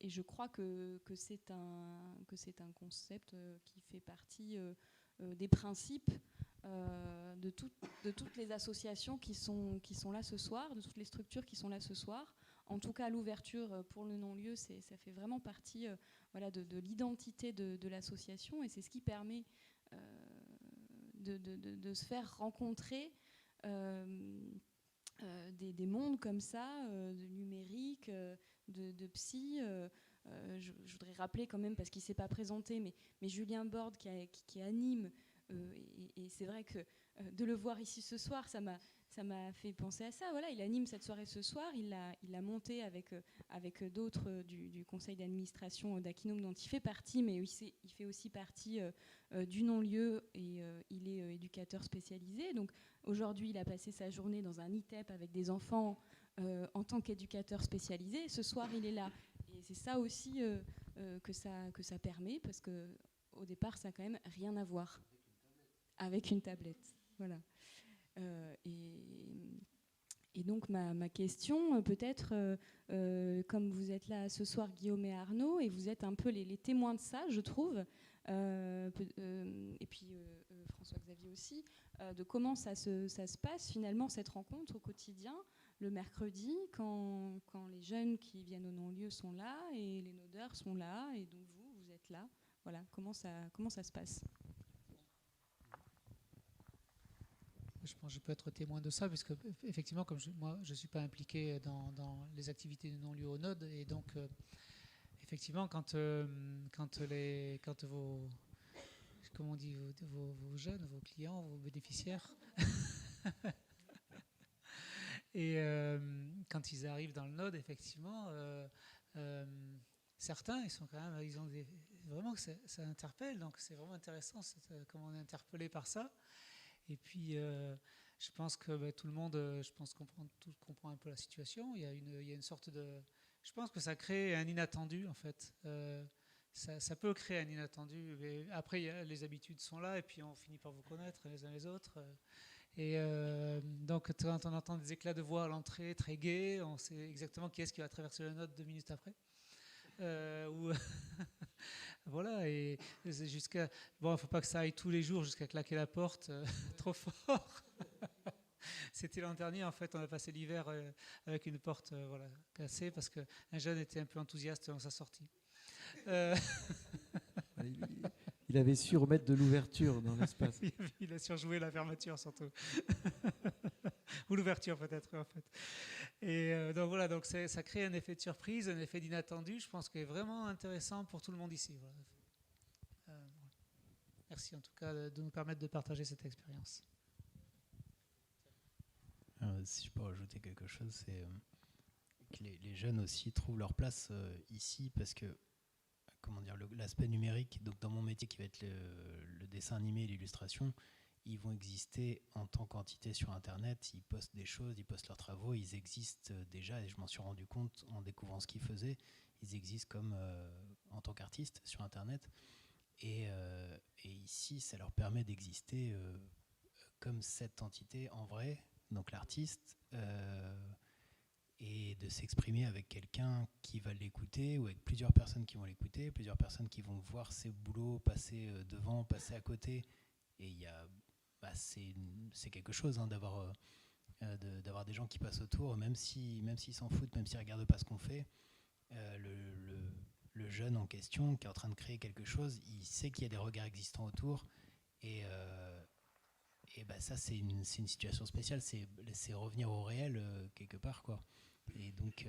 je crois que c'est un concept qui fait partie des principes de toutes les associations qui sont là ce soir, de toutes les structures qui sont là ce soir. En tout cas, l'ouverture pour le non-lieu, ça fait vraiment partie de l'identité de l'association et c'est ce qui permet de se faire rencontrer des mondes comme ça, de numérique, de psy. Je voudrais rappeler quand même, parce qu'il ne s'est pas présenté, mais Julien Borde qui anime, et c'est vrai que de le voir ici ce soir, ça m'a fait penser à ça. Voilà, il anime cette soirée ce soir, il l'a monté avec d'autres du conseil d'administration d'Aquinum dont il fait partie, mais il fait aussi partie du non-lieu et il est éducateur spécialisé. Donc aujourd'hui, il a passé sa journée dans un ITEP avec des enfants en tant qu'éducateur spécialisé. Ce soir, il est là. Et c'est ça aussi que ça permet, parce qu'au départ, ça n'a quand même rien à voir avec une tablette. Voilà. Et donc ma question, peut-être, comme vous êtes là ce soir, Guillaume et Arnaud, et vous êtes un peu les témoins de ça, je trouve, et puis François-Xavier aussi, de comment ça se passe finalement, cette rencontre au quotidien, le mercredi, quand les jeunes qui viennent au non-lieu sont là, et les nodeurs sont là, et donc vous êtes là. Voilà, comment ça se passe ? Je pense que je peux être témoin de ça, puisque effectivement, comme moi, je ne suis pas impliqué dans les activités du non-lieu au Node, et donc effectivement, quand vos, comment on dit, vos jeunes, vos clients, vos bénéficiaires Et quand ils arrivent dans le node, effectivement, certains, ils sont quand même, ils ont vraiment que ça interpelle. Donc c'est vraiment intéressant comment on est interpellé par ça. Et puis je pense que tout le monde, comprend un peu la situation. Il y a une sorte de, je pense que ça crée un inattendu en fait. Ça peut créer un inattendu. Mais après, les habitudes sont là et puis on finit par vous connaître les uns les autres. Et donc, quand on entend des éclats de voix à l'entrée très gais, on sait exactement qui est-ce qui va traverser le node 2 minutes après. Voilà, et jusqu'à. Bon, il ne faut pas que ça aille tous les jours jusqu'à claquer la porte trop fort. C'était l'an dernier, en fait, on a passé l'hiver avec une porte cassée parce qu'un jeune était un peu enthousiaste dans sa sortie. Il avait su remettre de l'ouverture dans l'espace. Il a surjoué la fermeture surtout. Ou l'ouverture peut-être en fait. Et donc voilà, donc ça crée un effet de surprise, un effet d'inattendu, je pense qu'il est vraiment intéressant pour tout le monde ici. Voilà. Merci en tout cas de nous permettre de partager cette expérience. Si je peux rajouter quelque chose, c'est que les jeunes aussi trouvent leur place ici parce que l'aspect numérique, donc dans mon métier qui va être le dessin animé et l'illustration, ils vont exister en tant qu'entité sur Internet, ils postent des choses, ils postent leurs travaux, ils existent déjà, et je m'en suis rendu compte en découvrant ce qu'ils faisaient, ils existent comme en tant qu'artistes sur Internet, et ici ça leur permet d'exister comme cette entité en vrai, donc l'artiste, et de s'exprimer avec quelqu'un qui va l'écouter ou avec plusieurs personnes qui vont l'écouter, plusieurs personnes qui vont voir ses boulots passer devant, passer à côté. Et il y a, c'est quelque chose d'avoir des gens qui passent autour, même s'ils s'en foutent, même s'ils ne regardent pas ce qu'on fait. Le jeune en question qui est en train de créer quelque chose, il sait qu'il y a des regards existants autour. Et ça, c'est une situation spéciale, c'est revenir au réel quelque part, quoi. Et donc,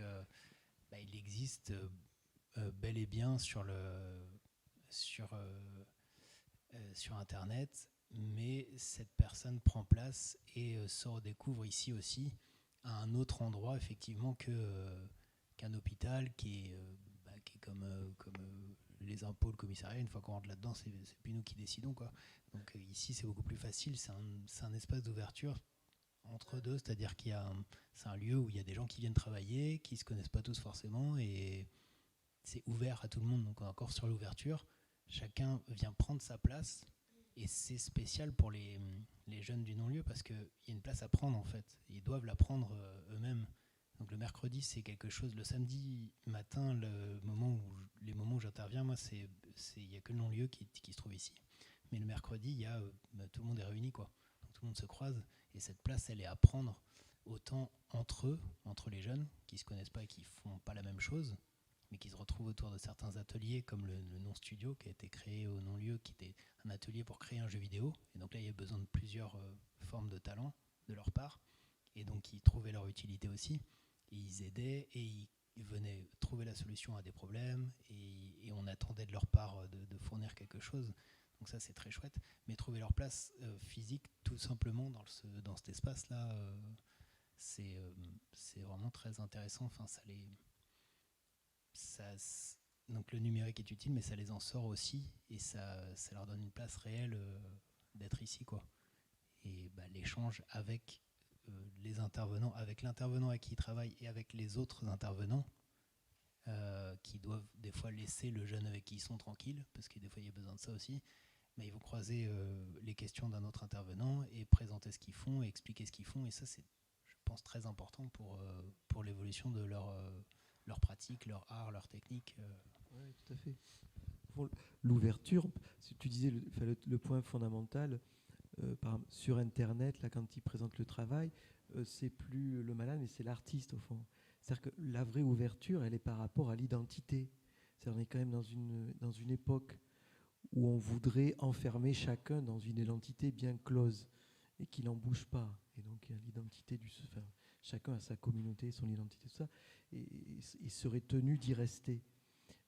il existe bel et bien sur Internet, mais cette personne prend place et se redécouvre ici aussi, à un autre endroit, effectivement, qu'un hôpital qui est comme les impôts, le commissariat. Une fois qu'on rentre là-dedans, c'est plus nous qui décidons, quoi. Donc ici, c'est beaucoup plus facile, c'est un espace d'ouverture entre deux, c'est-à-dire c'est un lieu où il y a des gens qui viennent travailler, qui ne se connaissent pas tous forcément, et c'est ouvert à tout le monde. Donc encore sur l'ouverture, chacun vient prendre sa place, et c'est spécial pour les jeunes du non-lieu, parce qu'il y a une place à prendre en fait, ils doivent la prendre eux-mêmes. Donc le mercredi, c'est quelque chose, le samedi matin, les moments où j'interviens, moi, il n'y a que le non-lieu qui se trouve ici. Mais le mercredi, il y a tout le monde est réuni, quoi. Donc tout le monde se croise, et cette place, elle est à prendre autant entre eux, entre les jeunes qui se connaissent pas et qui font pas la même chose, mais qui se retrouvent autour de certains ateliers, comme le non-studio qui a été créé au non-lieu, qui était un atelier pour créer un jeu vidéo. Et donc là, il y a besoin de plusieurs formes de talent de leur part, et donc ils trouvaient leur utilité aussi, et ils aidaient, et ils venaient trouver la solution à des problèmes, et on attendait de leur part de fournir quelque chose. Donc ça, c'est très chouette. Mais trouver leur place physique, tout simplement, dans cet espace-là, c'est vraiment très intéressant. Enfin, donc le numérique est utile, mais ça les en sort aussi, et ça leur donne une place réelle d'être ici, quoi. Et l'échange avec les intervenants, avec l'intervenant avec qui ils travaillent et avec les autres intervenants, qui doivent des fois laisser le jeune avec qui ils sont tranquilles, parce que des fois il y a besoin de ça aussi. Mais ils vont croiser les questions d'un autre intervenant et présenter ce qu'ils font et expliquer ce qu'ils font, et ça, c'est, je pense, très important pour l'évolution de leur pratique, leur art, leur technique. Oui, tout à fait. L'ouverture, si tu disais le point fondamental, sur Internet, là, quand ils présentent le travail, c'est plus le malade, mais c'est l'artiste, au fond. C'est-à-dire que la vraie ouverture, elle est par rapport à l'identité. C'est-à-dire qu'on est quand même dans une époque où on voudrait enfermer chacun dans une identité bien close et qu'il n'en bouge pas. Et donc, il y a l'identité chacun a sa communauté, son identité, tout ça, et il serait tenu d'y rester.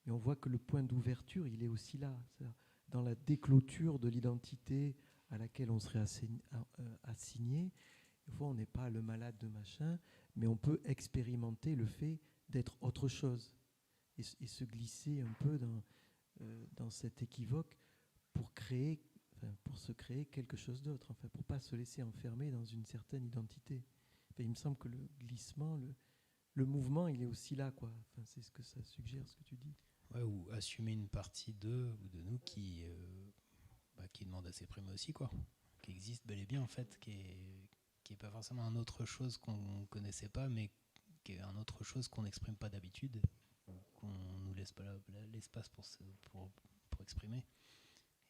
Mais on voit que le point d'ouverture, il est aussi là, dans la déclôture de l'identité à laquelle on serait assigné. quelquefois on n'est pas le malade de machin, mais on peut expérimenter le fait d'être autre chose et se glisser un peu dans cet équivoque pour se créer quelque chose d'autre, enfin, pour pas se laisser enfermer dans une certaine identité. Enfin, il me semble que le glissement, le mouvement, il est aussi là, quoi. Enfin, c'est ce que ça suggère, ce que tu dis. Ouais, ou assumer une partie d'eux ou de nous qui demande à s'exprimer aussi, quoi. Qui existe bel et bien, en fait, qui est pas forcément un autre chose qu'on connaissait pas, mais qui est un autre chose qu'on n'exprime pas d'habitude, qu'on nous laisse pas l'espace pour exprimer.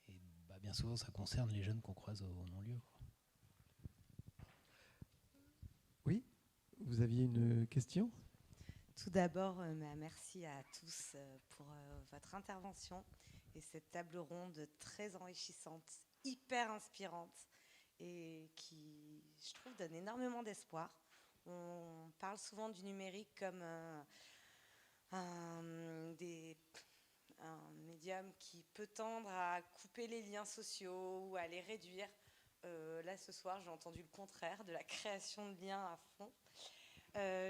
Et bien souvent, ça concerne les jeunes qu'on croise au non-lieu, quoi. Oui, vous aviez une question ? Tout d'abord, merci à tous pour votre intervention et cette table ronde très enrichissante, hyper inspirante et qui, je trouve, donne énormément d'espoir. On parle souvent du numérique comme un médium qui peut tendre à couper les liens sociaux ou à les réduire. Là, ce soir, j'ai entendu le contraire, de la création de liens à fond.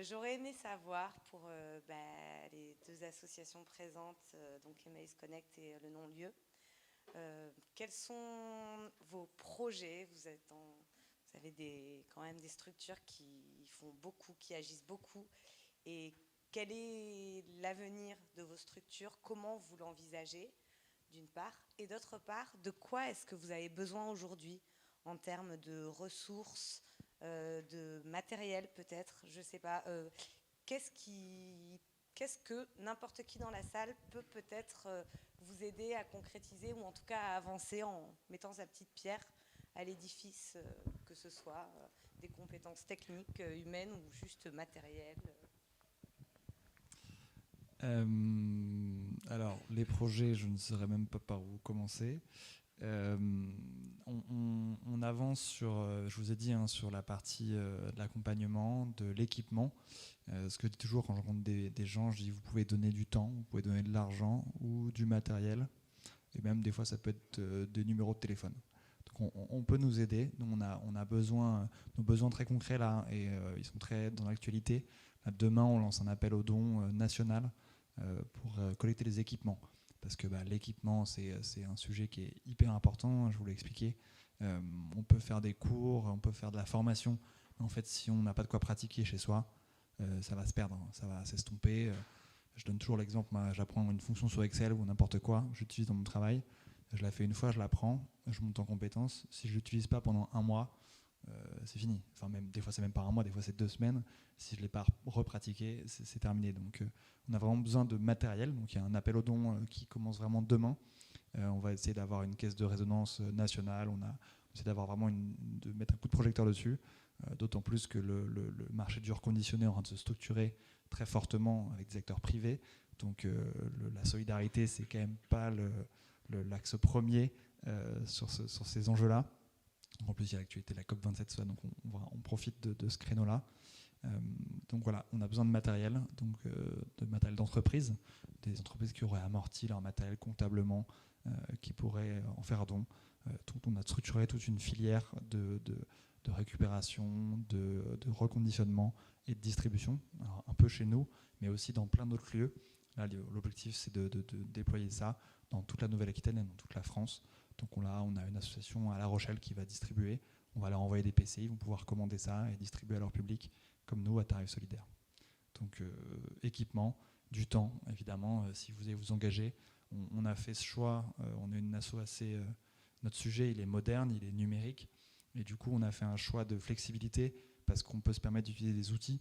J'aurais aimé savoir pour les deux associations présentes, donc Emmaüs Connect et le non-lieu, quels sont vos projets ? Vous avez quand même des structures qui font beaucoup, qui agissent beaucoup. Et quel est l'avenir de vos structures ? Comment vous l'envisagez, d'une part ? Et d'autre part, de quoi est-ce que vous avez besoin aujourd'hui en termes de ressources, de matériel peut-être, je ne sais pas. Qu'est-ce que n'importe qui dans la salle peut peut-être vous aider à concrétiser ou en tout cas à avancer en mettant sa petite pierre à l'édifice, que ce soit des compétences techniques, humaines ou juste matérielles. Alors, les projets, je ne saurais même pas par où commencer. On avance sur, je vous ai dit, sur la partie de l'accompagnement, de l'équipement. Ce que je dis toujours quand je rencontre des gens, je dis vous pouvez donner du temps, vous pouvez donner de l'argent ou du matériel. Et même des fois, ça peut être des numéros de téléphone. Donc on peut nous aider. Nous, on a besoin, nos besoins très concrets là, et ils sont très dans l'actualité. Là, demain, on lance un appel aux dons national pour collecter les équipements. Parce que l'équipement, c'est un sujet qui est hyper important, je vous l'ai expliqué. On peut faire des cours, on peut faire de la formation. Mais en fait, si on n'a pas de quoi pratiquer chez soi, ça va se perdre, ça va s'estomper. Je donne toujours l'exemple, j'apprends une fonction sur Excel ou n'importe quoi, j'utilise dans mon travail. Je la fais une fois, je l'apprends, je monte en compétence. Si je ne l'utilise pas pendant un mois, c'est fini. Enfin, même, des fois, c'est même pas un mois, des fois, c'est 2 semaines. Si je ne l'ai pas repratiqué, c'est terminé. Donc, on a vraiment besoin de matériel. Donc, il y a un appel aux dons qui commence vraiment demain. On va essayer d'avoir une caisse de résonance nationale. On essaie d'avoir vraiment de mettre un coup de projecteur dessus. D'autant plus que le marché du reconditionné est en train de se structurer très fortement avec des acteurs privés. Donc, la solidarité, c'est quand même pas l'axe premier sur ces enjeux-là. En plus, il y a l'actualité de la COP27, donc on profite de ce créneau-là. Donc voilà, on a besoin de matériel, donc de matériel d'entreprise, des entreprises qui auraient amorti leur matériel comptablement, qui pourraient en faire don. On a structuré toute une filière de récupération, de reconditionnement et de distribution, alors, un peu chez nous, mais aussi dans plein d'autres lieux. Là, l'objectif, c'est de déployer ça dans toute la Nouvelle-Aquitaine et dans toute la France. Donc on a une association à La Rochelle qui va distribuer. On va leur envoyer des PC, ils vont pouvoir commander ça et distribuer à leur public, comme nous, à tarif solidaire. Donc équipement, du temps, évidemment, si vous allez vous engager. On a fait ce choix, on est une asso assez... notre sujet, il est moderne, il est numérique. Et du coup, on a fait un choix de flexibilité parce qu'on peut se permettre d'utiliser des outils.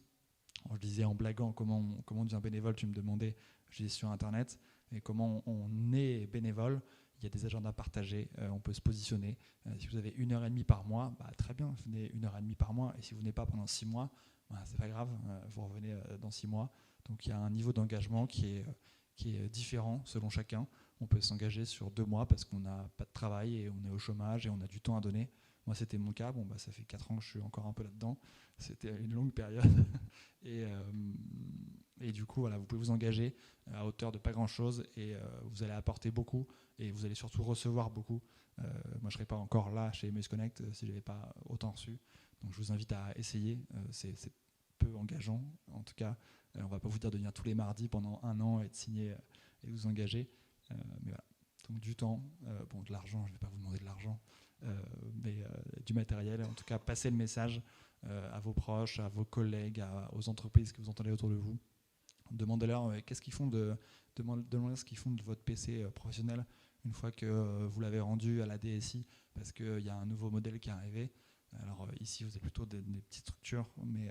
Alors, je disais en blaguant comment on devient bénévole, tu me demandais, je dis sur Internet, et comment on est bénévole. Il y a des agendas partagés, on peut se positionner. Si vous avez 1h30 par mois, très bien, venez 1h30 par mois. Et si vous venez pas pendant 6 mois, c'est pas grave, vous revenez dans 6 mois. Donc il y a un niveau d'engagement qui est différent selon chacun. On peut s'engager sur 2 mois parce qu'on n'a pas de travail et on est au chômage et on a du temps à donner. Moi, c'était mon cas. Ça fait 4 ans que je suis encore un peu là-dedans. C'était une longue période. Et du coup, voilà, vous pouvez vous engager à hauteur de pas grand-chose et vous allez apporter beaucoup et vous allez surtout recevoir beaucoup. Moi, je ne serais pas encore là chez Emmaüs Connect si je n'avais pas autant reçu. Donc je vous invite à essayer, c'est peu engageant. En tout cas, on ne va pas vous dire de venir tous les mardis pendant 1 an et de signer et vous engager. Mais voilà. Donc du temps, de l'argent, je ne vais pas vous demander de l'argent, mais du matériel. En tout cas, passez le message à vos proches, à vos collègues, aux entreprises que vous entendez autour de vous. Demandez-leur qu'est-ce qu'ils font demandez ce qu'ils font de votre PC professionnel une fois que vous l'avez rendu à la DSI, parce qu'il y a un nouveau modèle qui est arrivé. Alors ici, vous êtes plutôt des petites structures, mais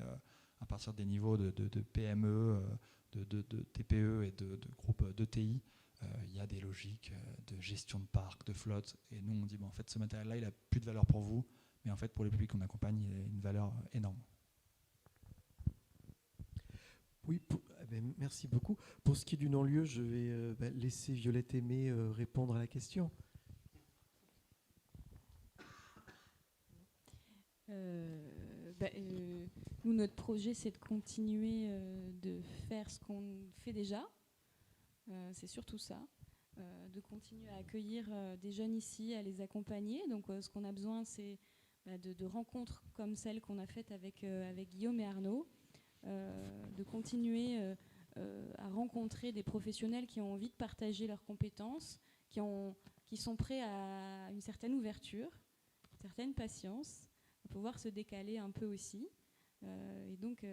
à partir des niveaux de PME, de TPE et de groupes d'ETI, il y a des logiques de gestion de parc, de flotte. Et nous, on dit, en fait, ce matériel-là, il n'a plus de valeur pour vous, mais en fait, pour les publics qu'on accompagne, il a une valeur énorme. Oui, merci beaucoup. Pour ce qui est du non-lieu, je vais laisser Violette Aimé répondre à la question. Nous, notre projet, c'est de continuer de faire ce qu'on fait déjà. C'est surtout ça. De continuer à accueillir des jeunes ici, à les accompagner. Donc, ce qu'on a besoin, c'est de rencontres comme celles qu'on a faites avec Guillaume et Arnaud. De continuer à rencontrer des professionnels qui ont envie de partager leurs compétences, qui sont prêts à une certaine ouverture, une certaine patience, à pouvoir se décaler un peu aussi, et donc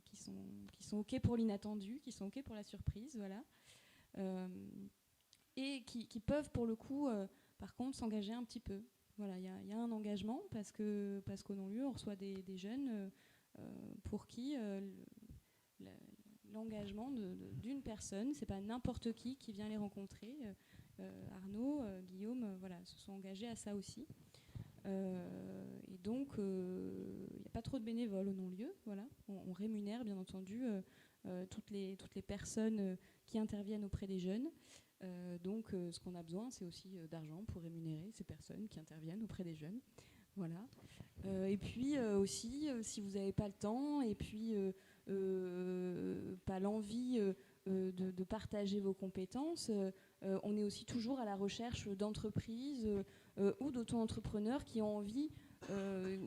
qui sont OK pour l'inattendu, qui sont OK pour la surprise, voilà. Et qui peuvent pour le coup, par contre, s'engager un petit peu. Voilà, il y a un engagement parce qu'au non-lieu, on reçoit des jeunes pour qui l'engagement d'une personne, c'est pas n'importe qui vient les rencontrer. Arnaud, Guillaume, voilà, se sont engagés à ça aussi. Et donc, il n'y a pas trop de bénévoles au non-lieu. Voilà. On rémunère bien entendu toutes les personnes qui interviennent auprès des jeunes. Donc, ce qu'on a besoin, c'est aussi d'argent pour rémunérer ces personnes qui interviennent auprès des jeunes. Voilà. Et puis aussi, si vous n'avez pas le temps et puis pas l'envie de partager vos compétences, on est aussi toujours à la recherche d'entreprises ou d'auto-entrepreneurs qui ont envie,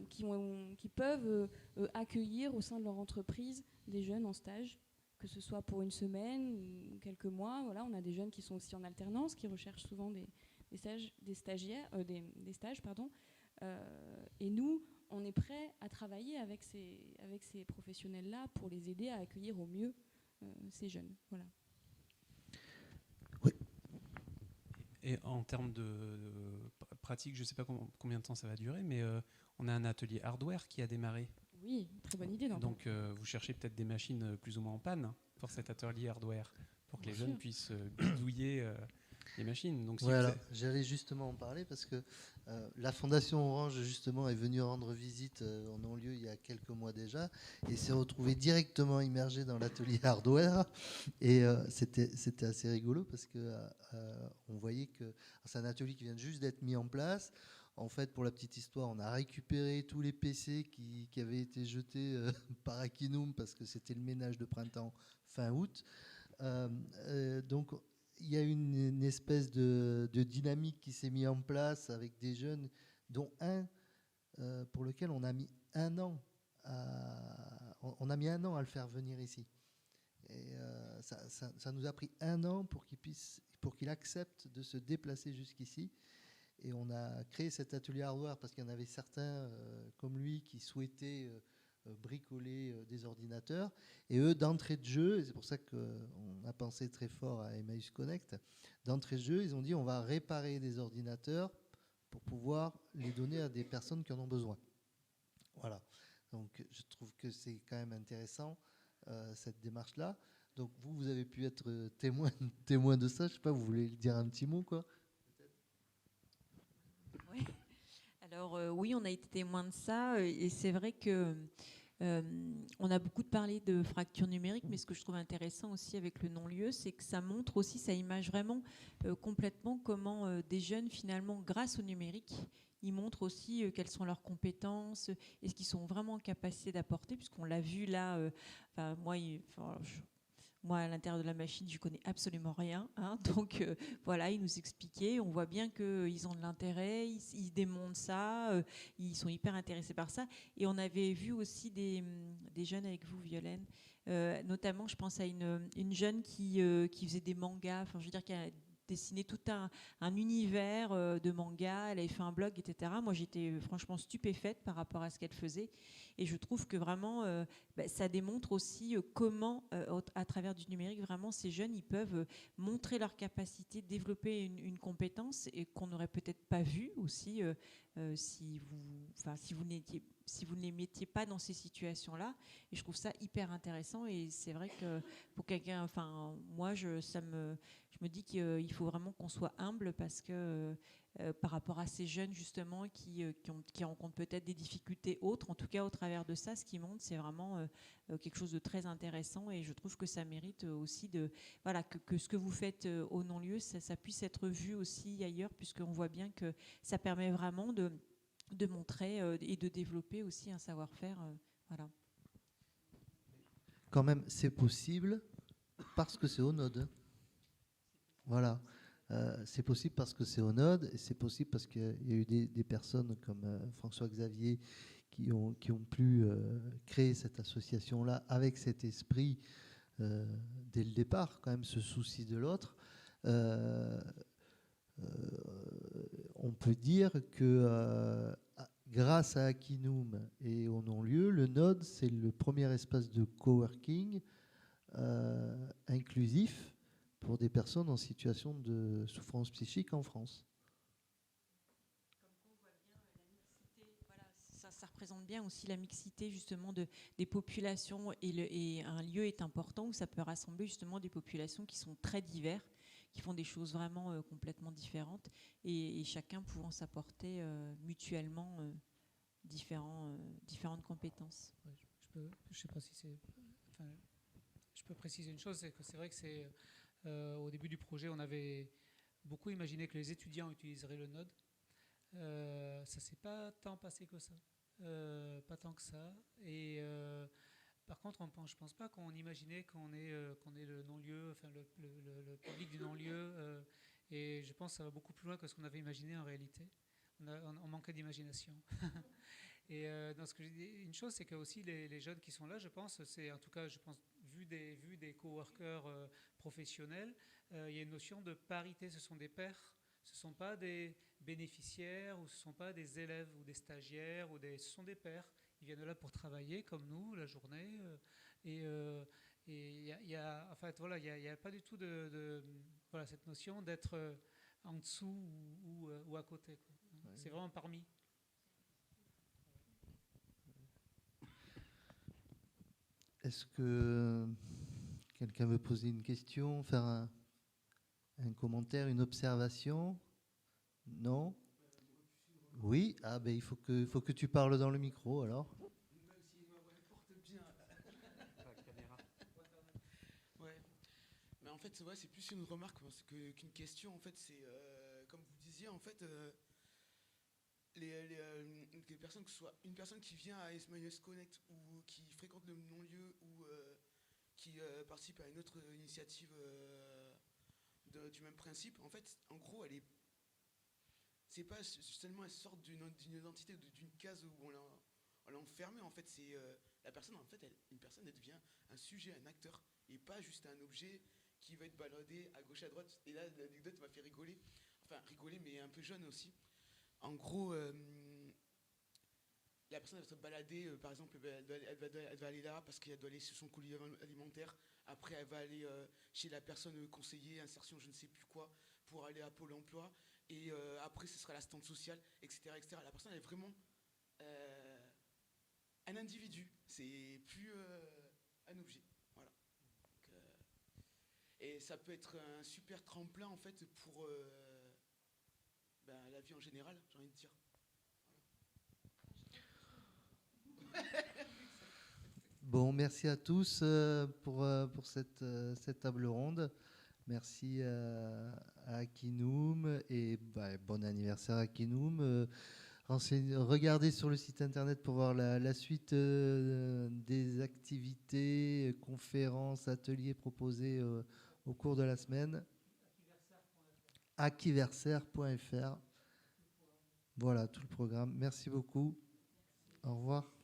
qui peuvent accueillir au sein de leur entreprise des jeunes en stage, que ce soit pour une semaine ou quelques mois. Voilà, on a des jeunes qui sont aussi en alternance, qui recherchent souvent des stages, pardon. Et nous, on est prêts à travailler avec ces professionnels-là pour les aider à accueillir au mieux ces jeunes. Voilà. Oui. Et en termes de pratique, je ne sais pas combien de temps ça va durer, mais on a un atelier hardware qui a démarré. Oui, très bonne idée. Donc vous cherchez peut-être des machines plus ou moins en panne pour cet atelier hardware, pour que les jeunes puissent bidouiller les machines. Donc, si voilà, j'allais justement en parler parce que la Fondation Orange justement est venue rendre visite en non-lieu il y a quelques mois déjà et s'est retrouvée directement immergée dans l'atelier hardware et c'était assez rigolo parce que on voyait que c'est un atelier qui vient juste d'être mis en place. En fait, pour la petite histoire, on a récupéré tous les PC qui avaient été jetés par Akinum parce que c'était le ménage de printemps fin août. Donc il y a une espèce de dynamique qui s'est mise en place avec des jeunes, dont un pour lequel on a mis 1 an à le faire venir ici. Et ça nous a pris 1 an pour qu'il accepte de se déplacer jusqu'ici. Et on a créé cet atelier hardware parce qu'il y en avait certains comme lui qui souhaitaient bricoler des ordinateurs. Et eux, d'entrée de jeu, et c'est pour ça qu'on a pensé très fort à Emmaüs Connect, d'entrée de jeu, ils ont dit on va réparer des ordinateurs pour pouvoir les donner à des personnes qui en ont besoin. Voilà. Donc je trouve que c'est quand même intéressant cette démarche-là. Donc vous avez pu être témoin de ça. Je ne sais pas, vous voulez dire un petit mot, quoi? Oui. Alors oui, on a été témoin de ça et c'est vrai que on a beaucoup parlé de fracture numérique, mais ce que je trouve intéressant aussi avec le non-lieu, c'est que ça montre aussi, ça image vraiment complètement comment des jeunes finalement, grâce au numérique, ils montrent aussi quelles sont leurs compétences et ce qu'ils sont vraiment en capacité d'apporter, puisqu'on l'a vu là. moi, à l'intérieur de la machine, je connais absolument rien. Hein, donc voilà, ils nous expliquaient. On voit bien qu'ils ont de l'intérêt, ils démontent ça, ils sont hyper intéressés par ça. Et on avait vu aussi des jeunes avec vous, Violaine. Notamment, je pense à une jeune qui faisait des mangas. Enfin, je veux dire, qui a dessiné tout un univers de mangas. Elle avait fait un blog, etc. Moi, j'étais franchement stupéfaite par rapport à ce qu'elle faisait. Et je trouve que vraiment, ça démontre aussi comment, à travers du numérique, vraiment, ces jeunes, ils peuvent montrer leur capacité, développer une compétence et qu'on n'aurait peut-être pas vue aussi si vous ne les mettiez pas dans ces situations-là. Et je trouve ça hyper intéressant. Et c'est vrai que pour quelqu'un, enfin, moi, je me dis qu'il faut vraiment qu'on soit humble parce que par rapport à ces jeunes justement qui rencontrent peut-être des difficultés autres, en tout cas au travers de ça, ce qui montre, c'est vraiment quelque chose de très intéressant et je trouve que ça mérite aussi que ce que vous faites au non-lieu, ça puisse être vu aussi ailleurs, puisqu'on voit bien que ça permet vraiment de montrer et de développer aussi un savoir-faire. Voilà. Quand même, c'est possible parce que c'est au Node. Voilà. C'est possible parce que c'est au Node et c'est possible parce qu'il y a eu des personnes comme François Xavier qui ont pu créer cette association-là avec cet esprit dès le départ, quand même ce souci de l'autre. On peut dire que grâce à Akinum et au non-lieu, le Node, c'est le premier espace de coworking inclusif pour des personnes en situation de souffrance psychique en France. Ça représente bien aussi la mixité justement des populations et un lieu est important où ça peut rassembler justement des populations qui sont très diverses, qui font des choses vraiment complètement différentes et chacun pouvant s'apporter mutuellement différentes compétences. Ouais, je sais pas si c'est... Enfin, je peux préciser une chose, c'est que c'est vrai que c'est... au début du projet, on avait beaucoup imaginé que les étudiants utiliseraient le Node. Ça s'est pas tant passé que ça. Pas tant que ça. Et par contre, je pense pas qu'on imaginait qu'on ait le non-lieu, enfin le public du non-lieu. Et je pense que ça va beaucoup plus loin que ce qu'on avait imaginé en réalité. On manquait d'imagination. Et dans ce que j'ai dit, une chose, c'est que aussi les jeunes qui sont là, je pense, c'est en tout cas, je pense, vu des coworkers professionnels, il y a une notion de parité. Ce sont des pairs, ce ne sont pas des bénéficiaires ou ce ne sont pas des élèves ou des stagiaires ce sont des pairs. Ils viennent là pour travailler comme nous la journée et il y a en fait voilà, il y a pas du tout de voilà cette notion d'être en dessous ou à côté, quoi. Ouais. C'est vraiment parmi. Est-ce que quelqu'un veut poser une question, faire un commentaire, une observation? Non? Oui? Ah ben il faut que tu parles dans le micro alors. Même si ma voix porte bien. Ouais. Mais en fait, c'est plus une remarque qu'une question. En fait, c'est comme vous disiez, en fait, les personnes, que ce soit une personne qui vient à Emmaüs Connect ou qui fréquente le non-lieu ou qui participe à une autre initiative du même principe, en fait, en gros, c'est pas seulement elle sort d'une identité ou d'une case où on l'a enfermée. En fait, c'est la personne. En fait, une personne, elle devient un sujet, un acteur, et pas juste un objet qui va être baladé à gauche à droite. Et là, l'anecdote m'a fait rigoler, mais un peu jeune aussi. En gros, la personne elle va se balader, par exemple, elle va aller là parce qu'elle doit aller sur son colis alimentaire. Après, elle va aller chez la personne conseiller, insertion, je ne sais plus quoi, pour aller à Pôle emploi. Et après, ce sera l'assistante sociale, etc., etc. La personne elle est vraiment un individu. C'est plus un objet. Voilà. Donc, et ça peut être un super tremplin, en fait, pour la vie en général, j'ai envie de dire. Voilà. Bon, merci à tous pour cette table ronde. Merci à Akinum et bon anniversaire à Akinum. regardez sur le site internet pour voir la suite des activités, conférences, ateliers proposés au cours de la semaine. Aquiversaire.fr. Voilà tout le programme. Merci beaucoup. Au revoir.